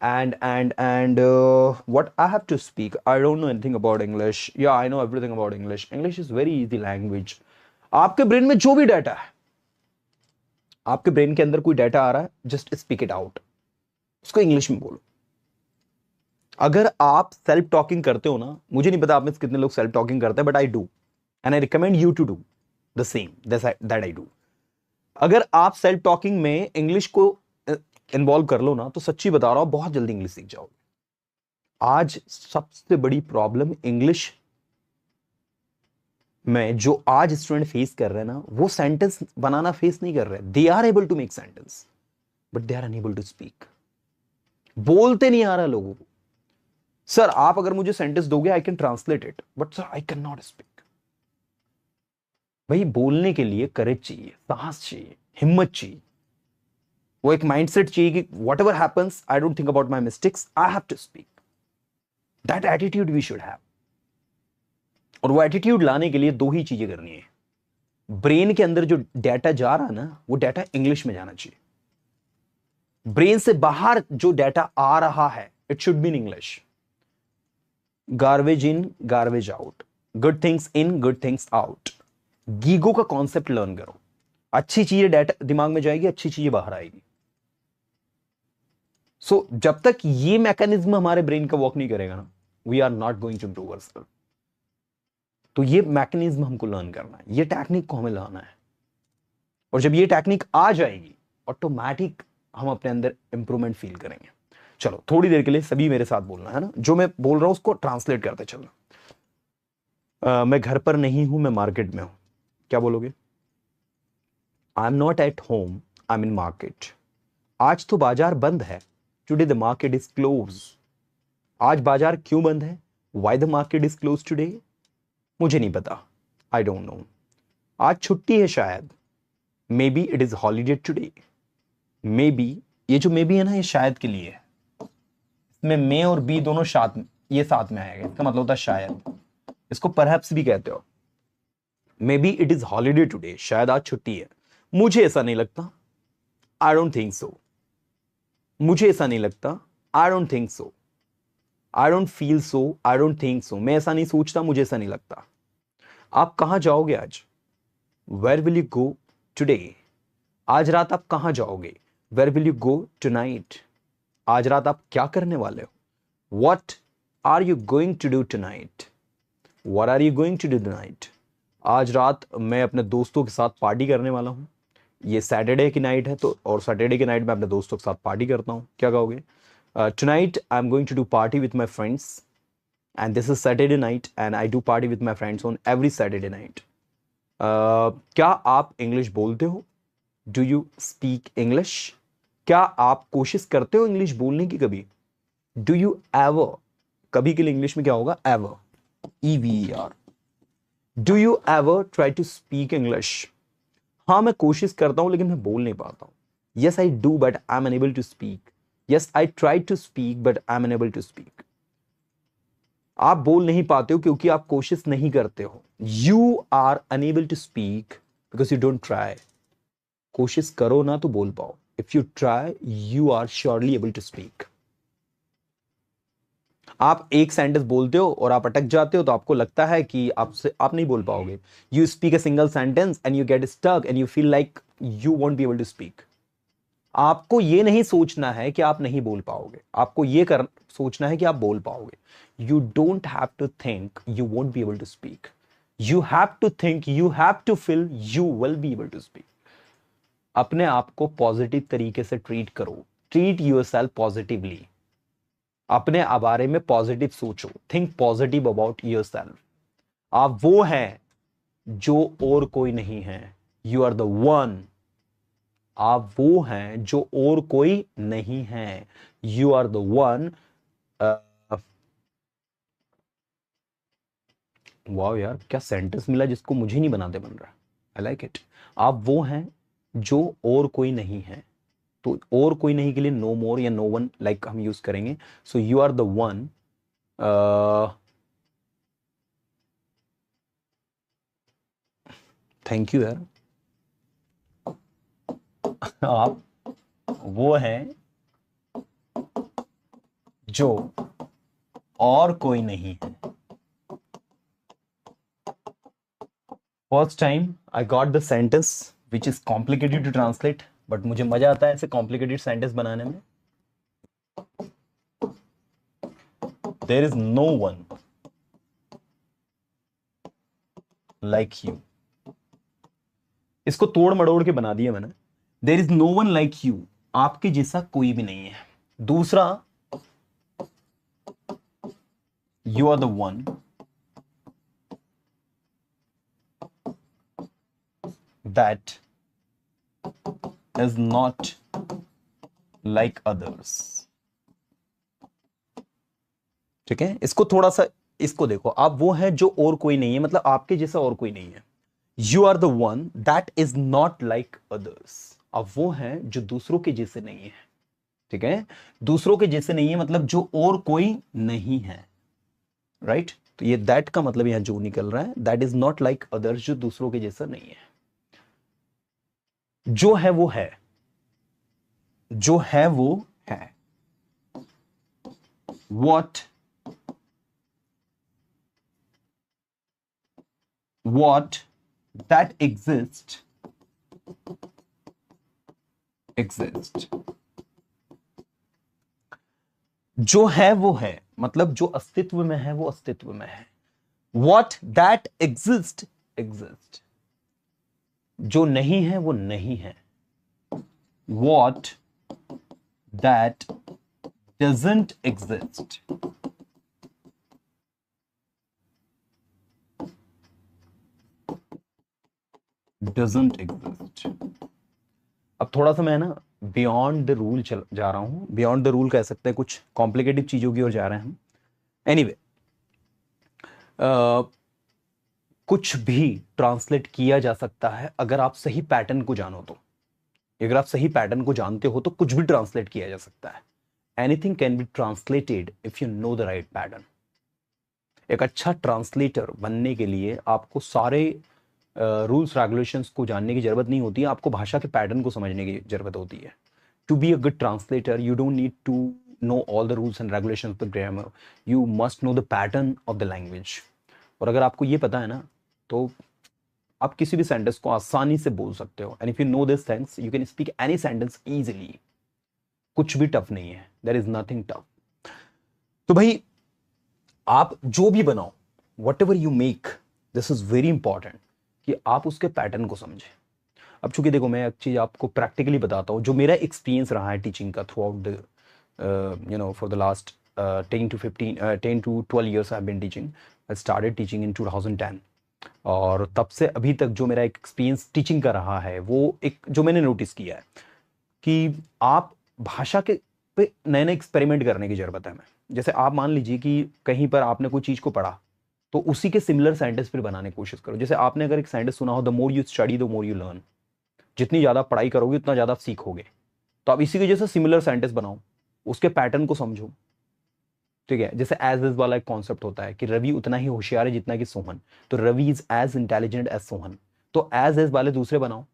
And what I have to speak. I don't know anything about English. Yeah, I know everything about English. English is very easy language. आपके brain में जो भी data है, आपके brain के अंदर कोई data आ रहा है, जस्ट स्पीक इट आउट. उसको इंग्लिश में बोलो. अगर आप सेल्फ टॉकिंग करते हो ना, मुझे नहीं पता आप में से कितने लोग सेल्फ टॉकिंग करते हैं, but I do and I recommend you to do the same that I do. अगर आप सेल्फ टॉकिंग में इंग्लिश को इन्वॉल्व कर लो ना तो सच्ची बता रहा हूं बहुत जल्दी इंग्लिश सीख जाओगे. आज सबसे बड़ी प्रॉब्लम इंग्लिश में जो आज स्टूडेंट फेस कर रहे हैं ना, वो सेंटेंस बनाना फेस नहीं कर रहे. They are able to make sentence but they are unable to speak. बोलते नहीं आ रहा लोगों को. सर आप अगर मुझे सेंटेंस दोगे I can translate it, but sir I can not speak. भाई बोलने के लिए करेज चाहिए, साहस चाहिए, हिम्मत चाहिए. वो एक माइंडसेट चाहिए कि whatever happens I don't think about my mistakes, I have to speak. That attitude we should have. और वो एटीट्यूड लाने के लिए 2 ही चीजें करनी है. ब्रेन के अंदर जो डाटा जा रहा है ना, वो डाटा इंग्लिश में जाना चाहिए. ब्रेन से बाहर जो डाटा आ रहा है it should be in English. Garbage in garbage out, good things in good things out. GIGO का कॉन्सेप्ट लर्न करो। अच्छी चीजें डाटा दिमाग में जाएगी, अच्छी चीजें बाहर आएगी। सो जब तक ये मैकेनिज्म हमारे ब्रेन का वर्क नहीं करेगा ना, we are not going to improve ourselves. तो ये मैकेनिज्म हमको लर्न करना है, ये टेक्निक को हमें लाना है। और जब ये टेक्निक आ जाएगी ऑटोमेटिक हम अपने अंदर इंप्रूवमेंट फील करेंगे। चलो थोड़ी देर के लिए सभी मेरे साथ बोलना है ना, जो मैं बोल रहा हूं उसको ट्रांसलेट करते चलना। मैं घर पर नहीं हूं, मैं मार्केट में हूं। क्या बोलोगे? आई am not at home, I am in market. आज तो बाजार बंद है, today the market is close. आज बाजार क्यों बंद है? Why the market is close today? मुझे नहीं पता, आई डोंट नो। आज छुट्टी है शायद, may be it is holiday today. May be, ये जो मे बी है ना, ये शायद के लिए है। इसमें मे और बी दोनों साथ, ये साथ में आएगा, इसका मतलब होता है शायद। इसको परहैप्स भी कहते हो। May be it is holiday today, शायद आज छुट्टी है। मुझे ऐसा नहीं लगता, आई डोंट थिंक सो। मुझे ऐसा नहीं लगता, आई don't think so. I don't feel so, I don't think so. मैं ऐसा नहीं सोचता, मुझे ऐसा नहीं लगता। आप कहां जाओगे आज? Where will you go today? आज रात आप कहां जाओगे? Where will you go tonight? आज रात आप क्या करने वाले हो? What are you going to do tonight? What are you going to do tonight? आज रात मैं अपने दोस्तों के साथ पार्टी करने वाला हूं। ये सैटरडे की नाइट है, तो और सैटरडे की नाइट में अपने दोस्तों के साथ पार्टी करता हूं। क्या कहोगे? Tonight I am going to do party with my friends and this is Saturday night and I do party with my friends on every Saturday night. क्या आप इंग्लिश बोलते हो? Do you speak English? क्या आप कोशिश करते हो English बोलने की कभी? Do you ever? कभी के लिए इंग्लिश में क्या होगा? Ever, EVER। Do you ever try to speak English? हाँ मैं कोशिश करता हूं लेकिन मैं बोल नहीं पाता हूं। Yes I do but I am unable to speak. Yes I try to speak but I am unable to speak. आप बोल नहीं पाते हो क्योंकि आप कोशिश नहीं करते हो। You are unable to speak because you don't try. कोशिश करो ना तो बोल पाओ। If you try you are surely able to speak. आप एक सेंटेंस बोलते हो और आप अटक जाते हो तो आपको लगता है कि आप नहीं बोल पाओगे। You speak a single sentence and you get stuck and you feel like you won't be able to speak. आपको ये नहीं सोचना है कि आप नहीं बोल पाओगे, आपको ये सोचना है कि आप बोल पाओगे। You don't have to think you won't be able to speak. You have to think, you have to feel you will be able to speak. अपने आप को पॉजिटिव तरीके से ट्रीट करो। Treat yourself positively. अपने बारे में पॉजिटिव सोचो। Think positive about yourself. आप वो हैं जो और कोई नहीं है। You are the one. आप वो हैं जो और कोई नहीं है। You are the one. वाह यार, क्या सेंटेंस मिला जिसको मुझे नहीं बनाते बन रहा। I like it. आप वो हैं जो और कोई नहीं है। तो और कोई नहीं के लिए नो मोर या नो वन लाइक हम यूज करेंगे। So you are the one. Thank you यार। आप वो हैं जो और कोई नहीं है। First time I got the sentence which is complicated to translate, but मुझे मजा आता है ऐसे कॉम्प्लिकेटेड सेंटेंस बनाने में। There is no one like you. इसको तोड़ मड़ोड़ के बना दिया मैंने। There is no one like you. आपके जैसा कोई भी नहीं है। दूसरा, you are the one that is not like others. ठीक है, इसको थोड़ा सा, इसको देखो। आप वो हैं जो और कोई नहीं है, मतलब आपके जैसा और कोई नहीं है। You are the one that is not like others. अब वो हैं जो दूसरों के जैसे नहीं है। ठीक है, दूसरों के जैसे नहीं है मतलब जो और कोई नहीं है। राइट तो ये दैट का मतलब यहां जो निकल रहा है, that is not like others, जो दूसरों के जैसा नहीं है। जो है वो है। जो है वो है, what that exist, जो है वो है, मतलब जो अस्तित्व में है वो अस्तित्व में है। what that exist, जो नहीं है वो नहीं है। what that doesn't exist, अब थोड़ा सा मैं ना बियॉन्ड द रूल चल जा रहा हूं, बियॉन्ड द रूल कह सकते हैं, कुछ कॉम्प्लिकेटेड चीजों की ओर जा रहे हैं हम। एनीवे, कुछ भी ट्रांसलेट किया जा सकता है अगर आप सही पैटर्न को जानो तो। अगर आप सही पैटर्न को जानते हो तो कुछ भी ट्रांसलेट किया जा सकता है। Anything can be translated if you know the right pattern. एक अच्छा ट्रांसलेटर बनने के लिए आपको सारे रूल्स रेगुलेशंस को जानने की जरूरत नहीं होती है, आपको भाषा के पैटर्न को समझने की जरूरत होती है। To be a good translator you don't need to know all the rules and regulations of the grammar, you must know the pattern of the language. और अगर आपको ये पता है ना तो आप किसी भी सेंटेंस को आसानी से बोल सकते हो। And if you know this things you can speak any sentence easily. कुछ भी टफ नहीं है, देयर इज नथिंग टफ। तो भाई आप जो भी बनाओ, what ever you make, this is very important कि आप उसके पैटर्न को समझें। अब चूंकि देखो मैं एक चीज आपको प्रैक्टिकली बताता हूँ, जो मेरा एक्सपीरियंस रहा है टीचिंग का throughout the for the last 10 to 12 years I have been teaching. I started teaching in 2010 और तब से अभी तक जो मेरा एक्सपीरियंस टीचिंग का रहा है वो एक जो मैंने नोटिस किया है कि आप भाषा के पे नए नए एक्सपेरिमेंट करने की जरूरत है हमें। जैसे आप मान लीजिए कि कहीं पर आपने कोई चीज को पढ़ा तो उसी के सिमिलर सेंटेंस फिर बनाने की कोशिश करो। जैसे आपने अगर एक सेंटेंस सुना हो, the more you study the more you learn, जितनी ज्यादा पढ़ाई करोगे उतना ज्यादा आप सीखोगे। तो आप इसी के जैसे सिमिलर सेंटेंस बनाओ, उसके पैटर्न को समझो। ठीक है, जैसे एज इज वाला एक कॉन्सेप्ट होता है कि रवि उतना ही होशियार है जितना कि सोहन, तो Ravi is as intelligent as Sohan. तो एज एज वाले दूसरे बनाओ,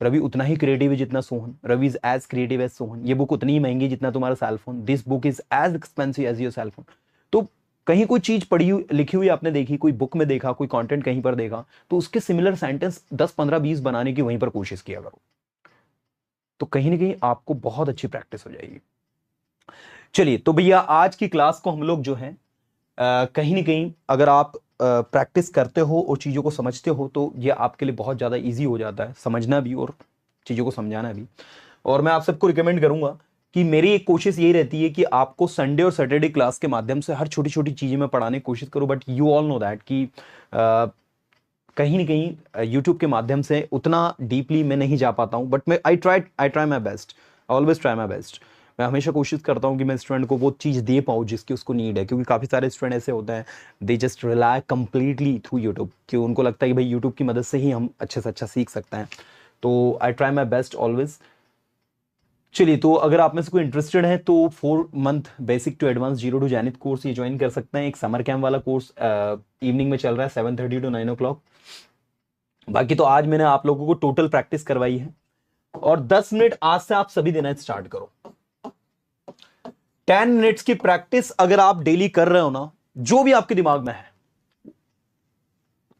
रवि उतना ही क्रिएटिव है जितना Sohan, Ravi is as creative as Sohan. ये बुक उतनी ही महंगी जितना तुम्हारा cellphone, this book is as expensive as your cellphone. तो कहीं कोई चीज पढ़ी हुई लिखी हुई आपने देखी, कोई बुक में देखा, कोई कंटेंट कहीं पर देखा, तो उसके सिमिलर सेंटेंस 10 15 20 बनाने की वहीं पर कोशिश किया करो। तो कहीं ना कहीं आपको बहुत अच्छी प्रैक्टिस हो जाएगी। चलिए, तो भैया आज की क्लास को हम लोग जो है कहीं ना कहीं अगर आप प्रैक्टिस करते हो और चीज़ों को समझते हो तो ये आपके लिए बहुत ज़्यादा इजी हो जाता है समझना भी और चीज़ों को समझाना भी। और मैं आप सबको रिकमेंड करूंगा कि मेरी एक कोशिश यही रहती है कि आपको संडे और सैटरडे क्लास के माध्यम से हर छोटी छोटी चीज़ें मैं पढ़ाने की कोशिश करूं। But you all know that कि कहीं ना कहीं यूट्यूब के माध्यम से उतना डीपली मैं नहीं जा पाता हूं। बट मैं I try my best, always try my best. मैं हमेशा कोशिश करता हूं कि मैं स्टूडेंट को वो चीज़ दे पाऊँ जिसकी उसको नीड है, क्योंकि काफ़ी सारे स्टूडेंट ऐसे होते हैं they just rely completely through YouTube, कि उनको लगता है कि भाई यूट्यूब की मदद से ही हम अच्छे से अच्छा सीख सकते हैं। तो I try my best always. चलिए, तो अगर आप में से कोई इंटरेस्टेड है तो 4 month basic to advance zero to जैनित कोर्स ये ज्वाइन कर सकते हैं। एक समर कैंप वाला कोर्स इवनिंग में चल रहा है 7:30 to 9 o'clock। बाकी तो आज मैंने आप लोगों को टोटल प्रैक्टिस करवाई है और 10 मिनट आज से आप सभी देना स्टार्ट करो। 10 मिनट्स की प्रैक्टिस अगर आप डेली कर रहे हो ना, जो भी आपके दिमाग में है,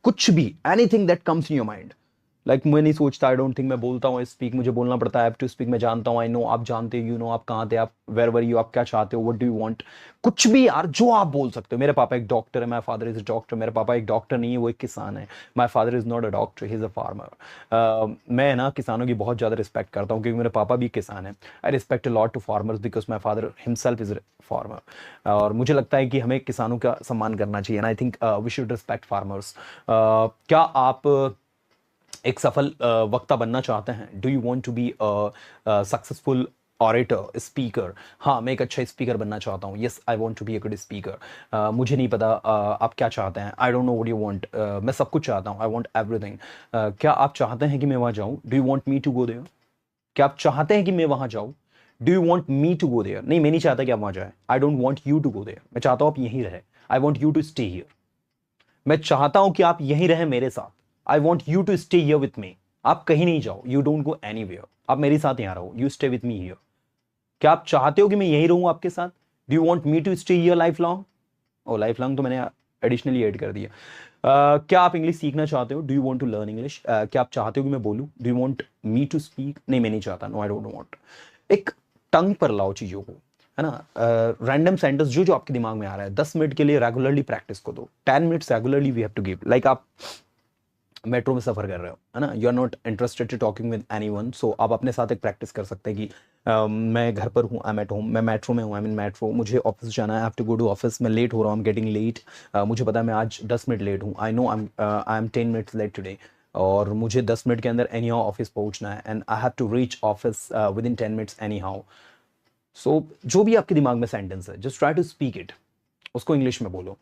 कुछ भी, anything that comes in your mind, like मैं नहीं सोचता, आई डोंट थिंक मैं बोलता हूँ स्पीक, मुझे बोलना पड़ता है, टू स्पीक, मैं जानता हूँ, आई नो, आप जानते हो, यू नो, आप कहाँ थे, आप वेर वर यू, आप क्या चाहते हो, व्हाट डू यू वांट, कुछ भी यार जो आप बोल सकते हो। मेरे पापा एक डॉक्टर है, my father is a doctor. मेरे पापा एक डॉक्टर नहीं है, वो एक किसान है। My father is not a doctor, he is a farmer. मैं ना किसानों की बहुत ज़्यादा रिस्पेक्ट करता हूँ क्योंकि मेरे पापा भी किसान है। I respect a lot to farmers because my father himself is farmer. और मुझे लगता है कि हमें किसानों का सम्मान करना चाहिए and I think we should respect farmers. क्या आप एक सफल वक्ता बनना चाहते हैं? Do you want to be successful orator, speaker? हाँ, मैं एक अच्छा स्पीकर बनना चाहता हूँ। Yes, I want to be a good speaker. मुझे नहीं पता आप क्या चाहते हैं। I don't know what you want. मैं सब कुछ चाहता हूँ, आई वांट एवरीथिंग। क्या आप चाहते हैं कि मैं वहाँ जाऊँ? Do you want me to go there? क्या आप चाहते हैं कि मैं वहाँ जाऊँ? Do you want me to go there? नहीं, मैं नहीं चाहता कि आप वहाँ जाए। I don't want you to go there. मैं चाहता हूँ आप यहीं रहे। I want you to stay here. मैं चाहता हूं कि आप यहीं रहें मेरे साथ। I want you to stay here with मी। आप कहीं नहीं जाओ, यू डोंट गो एनीवेयर, आप मेरे साथ यहाँ रहो, you stay with me here. क्या आप चाहते हो कि मैं यही रहूं आपके साथ? Do you want me to stay here life long? Oh life long तो मैंने एडिशनली ऐड कर दिया। क्या आप इंग्लिश सीखना चाहते हो? Do you want to learn English? क्या आप चाहते हो कि मैं बोलूं? Do you want me to speak? नहीं, मैं नहीं चाहता। No, I don't want. एक टंग पर लाओ चीजों को, है ना। रैंडम सेंटेंस जो जो आपके दिमाग में आ रहा है, 10 मिनट के लिए रेगुलरली प्रैक्टिस को दो। 10 minutes regularly we have to give. Like आप मेट्रो में सफर कर रहे हो, है ना, you are not interested to talking with anyone, so आप अपने साथ एक प्रैक्टिस कर सकते हैं कि मैं घर पर हूँ, आई एम एट होम, मैं मेट्रो में हूँ, आई एम इन मेट्रो, मुझे ऑफिस जाना है, I have to go to office, मैं लेट हो रहा हूँ, आई एम गेटिंग लेट, मुझे पता है मैं आज 10 मिनट लेट हूँ, I know I am 10 minutes late today, और मुझे 10 मिनट के अंदर एनी हाउ ऑफिस पहुंचना है, and I have to reach office within 10 minutes anyhow. So जो भी आपके दिमाग में सेंटेंस है, just try to speak it, उसको इंग्लिश में बोलो।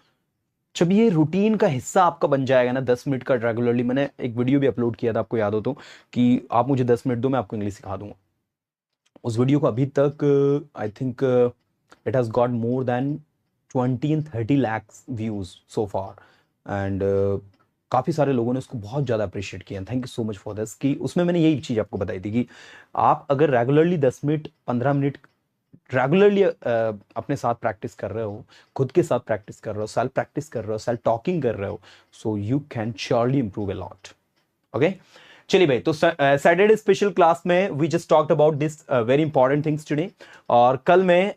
जब ये रूटीन का हिस्सा आपका बन जाएगा ना, 10 मिनट का रेगुलरली, मैंने एक वीडियो भी अपलोड किया था, आपको याद हो तो, कि आप मुझे 10 मिनट दो, मैं आपको इंग्लिश सिखा दूंगा। उस वीडियो को अभी तक I think it has got more than 20 and 30 lakhs views so far, and काफ़ी सारे लोगों ने उसको बहुत ज़्यादा अप्रिशिएट किया। Thank you so much for this. कि उसमें मैंने यही चीज़ आपको बताई थी कि आप अगर रेगुलरली 10 मिनट 15 मिनट रेगुलरली अपने साथ प्रैक्टिस कर रहे हो, खुद के साथ प्रैक्टिस कर रहे हो, सेल्फ प्रैक्टिस कर रहे हो, सेल्फ टॉकिंग कर रहे हो, so you can surely improve a lot. Okay, चलिए भाई, तो सैटरडे स्पेशल क्लास में we just talked about this very important things today. और कल मैं,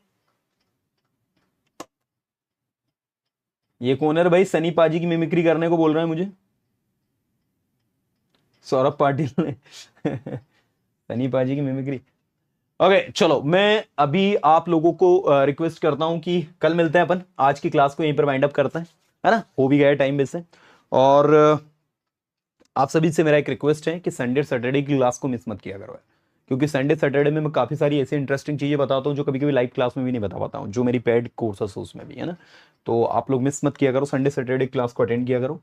ये कौन है रे भाई? सनी पाजी की मिमिक्री करने को बोल रहे हैं मुझे, सौरभ पाटिल ने सनी पाजी की मिमिक्री। ओके चलो, मैं अभी आप लोगों को रिक्वेस्ट करता हूं कि कल मिलते हैं अपन, आज की क्लास को यहीं पर वाइंड अप करते हैं, है ना, हो भी गया है टाइम वैसे। और आप सभी से मेरा एक रिक्वेस्ट है कि संडे सैटरडे की क्लास को मिस मत किया करो, क्योंकि संडे सैटरडे में मैं काफ़ी सारी ऐसी इंटरेस्टिंग चीज़ें बताता हूँ जो कभी कभी लाइव क्लास में भी नहीं बता पाता हूँ, जो मेरी पेड कोर्सेस है उसमें भी, है ना। तो आप लोग मिस मत किया करो, संडे सैटरडे क्लास को अटेंड किया करो।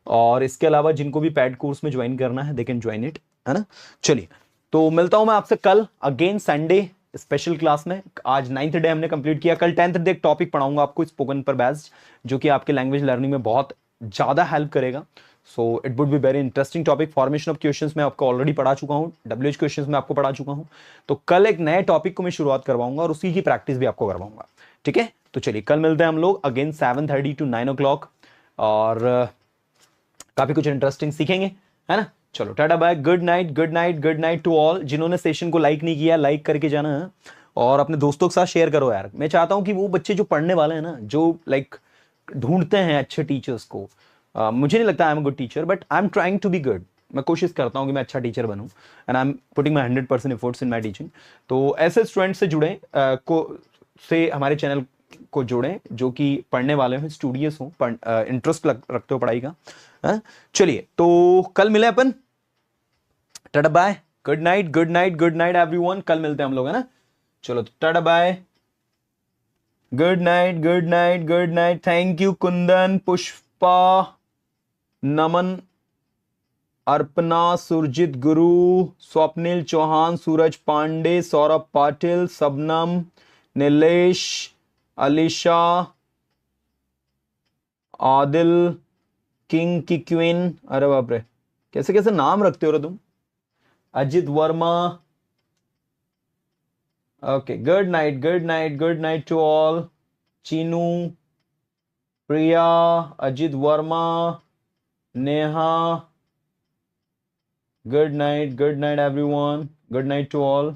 और इसके अलावा जिनको भी पेड कोर्स में ज्वाइन करना है, दे कैन ज्वाइन इट, है ना। चलिए, तो मिलता हूं मैं आपसे कल अगेन संडे स्पेशल क्लास में। आज 9th डे हमने कंप्लीट किया, कल 10th डे एक टॉपिक पढ़ाऊंगा आपको, स्पोकन पर बेस्ड, जो कि आपके लैंग्वेज लर्निंग में बहुत ज़्यादा हेल्प करेगा। So it would be very interesting topic. Formation of questions में आपको ऑलरेडी पढ़ा चुका हूँ, डब्ल्यूएच क्वेश्चंस में आपको पढ़ा चुका हूँ। तो कल एक नए टॉपिक को मैं शुरुआत करवाऊंगा और उसी की प्रैक्टिस भी आपको करवाऊंगा, ठीक है। तो चलिए, कल मिलते हैं हम लोग अगेन 7:30 to 9 o'clock, और काफी कुछ इंटरेस्टिंग सीखेंगे, है ना। चलो, tata bye, good night, good night, good night to all. जिन्होंने सेशन को लाइक नहीं किया, लाइक करके जाना है, और अपने दोस्तों के साथ शेयर करो यार। मैं चाहता हूं कि वो बच्चे जो पढ़ने वाले हैं ना, जो लाइक ढूंढते हैं अच्छे टीचर्स को, मुझे नहीं लगता I am a good teacher, but I am trying to be good. मैं कोशिश करता हूं कि मैं अच्छा टीचर बनूं, and I am putting my 100% efforts in my teaching. तो ऐसे स्टूडेंट से जुड़े से हमारे चैनल को जोड़ें, जो कि पढ़ने वाले हों, स्टूडियस हों, इंटरेस्ट रखते हो पढ़ाई का, हाँ? चलिए, तो कल मिले अपन, tata bye, good night, good night, good night everyone. कल मिलते हैं हम लोग, है ना। चलो, tata bye, good night, good night, good night. Thank you Kundan, Pushpa, Naman, Arpana, Surjeet Guru, Swapnil Chauhan, Suraj Pandey, Saurabh Patil, Sabnam, Nilesh, Alisha, Adil, king की क्वीन, अरे बाप रे, कैसे कैसे नाम रखते हो रे तुम, Ajit Varma. Okay, good night, good night, good night to all. Chinu, Priya, Ajit Varma, Neha, good night, everyone, good night to all.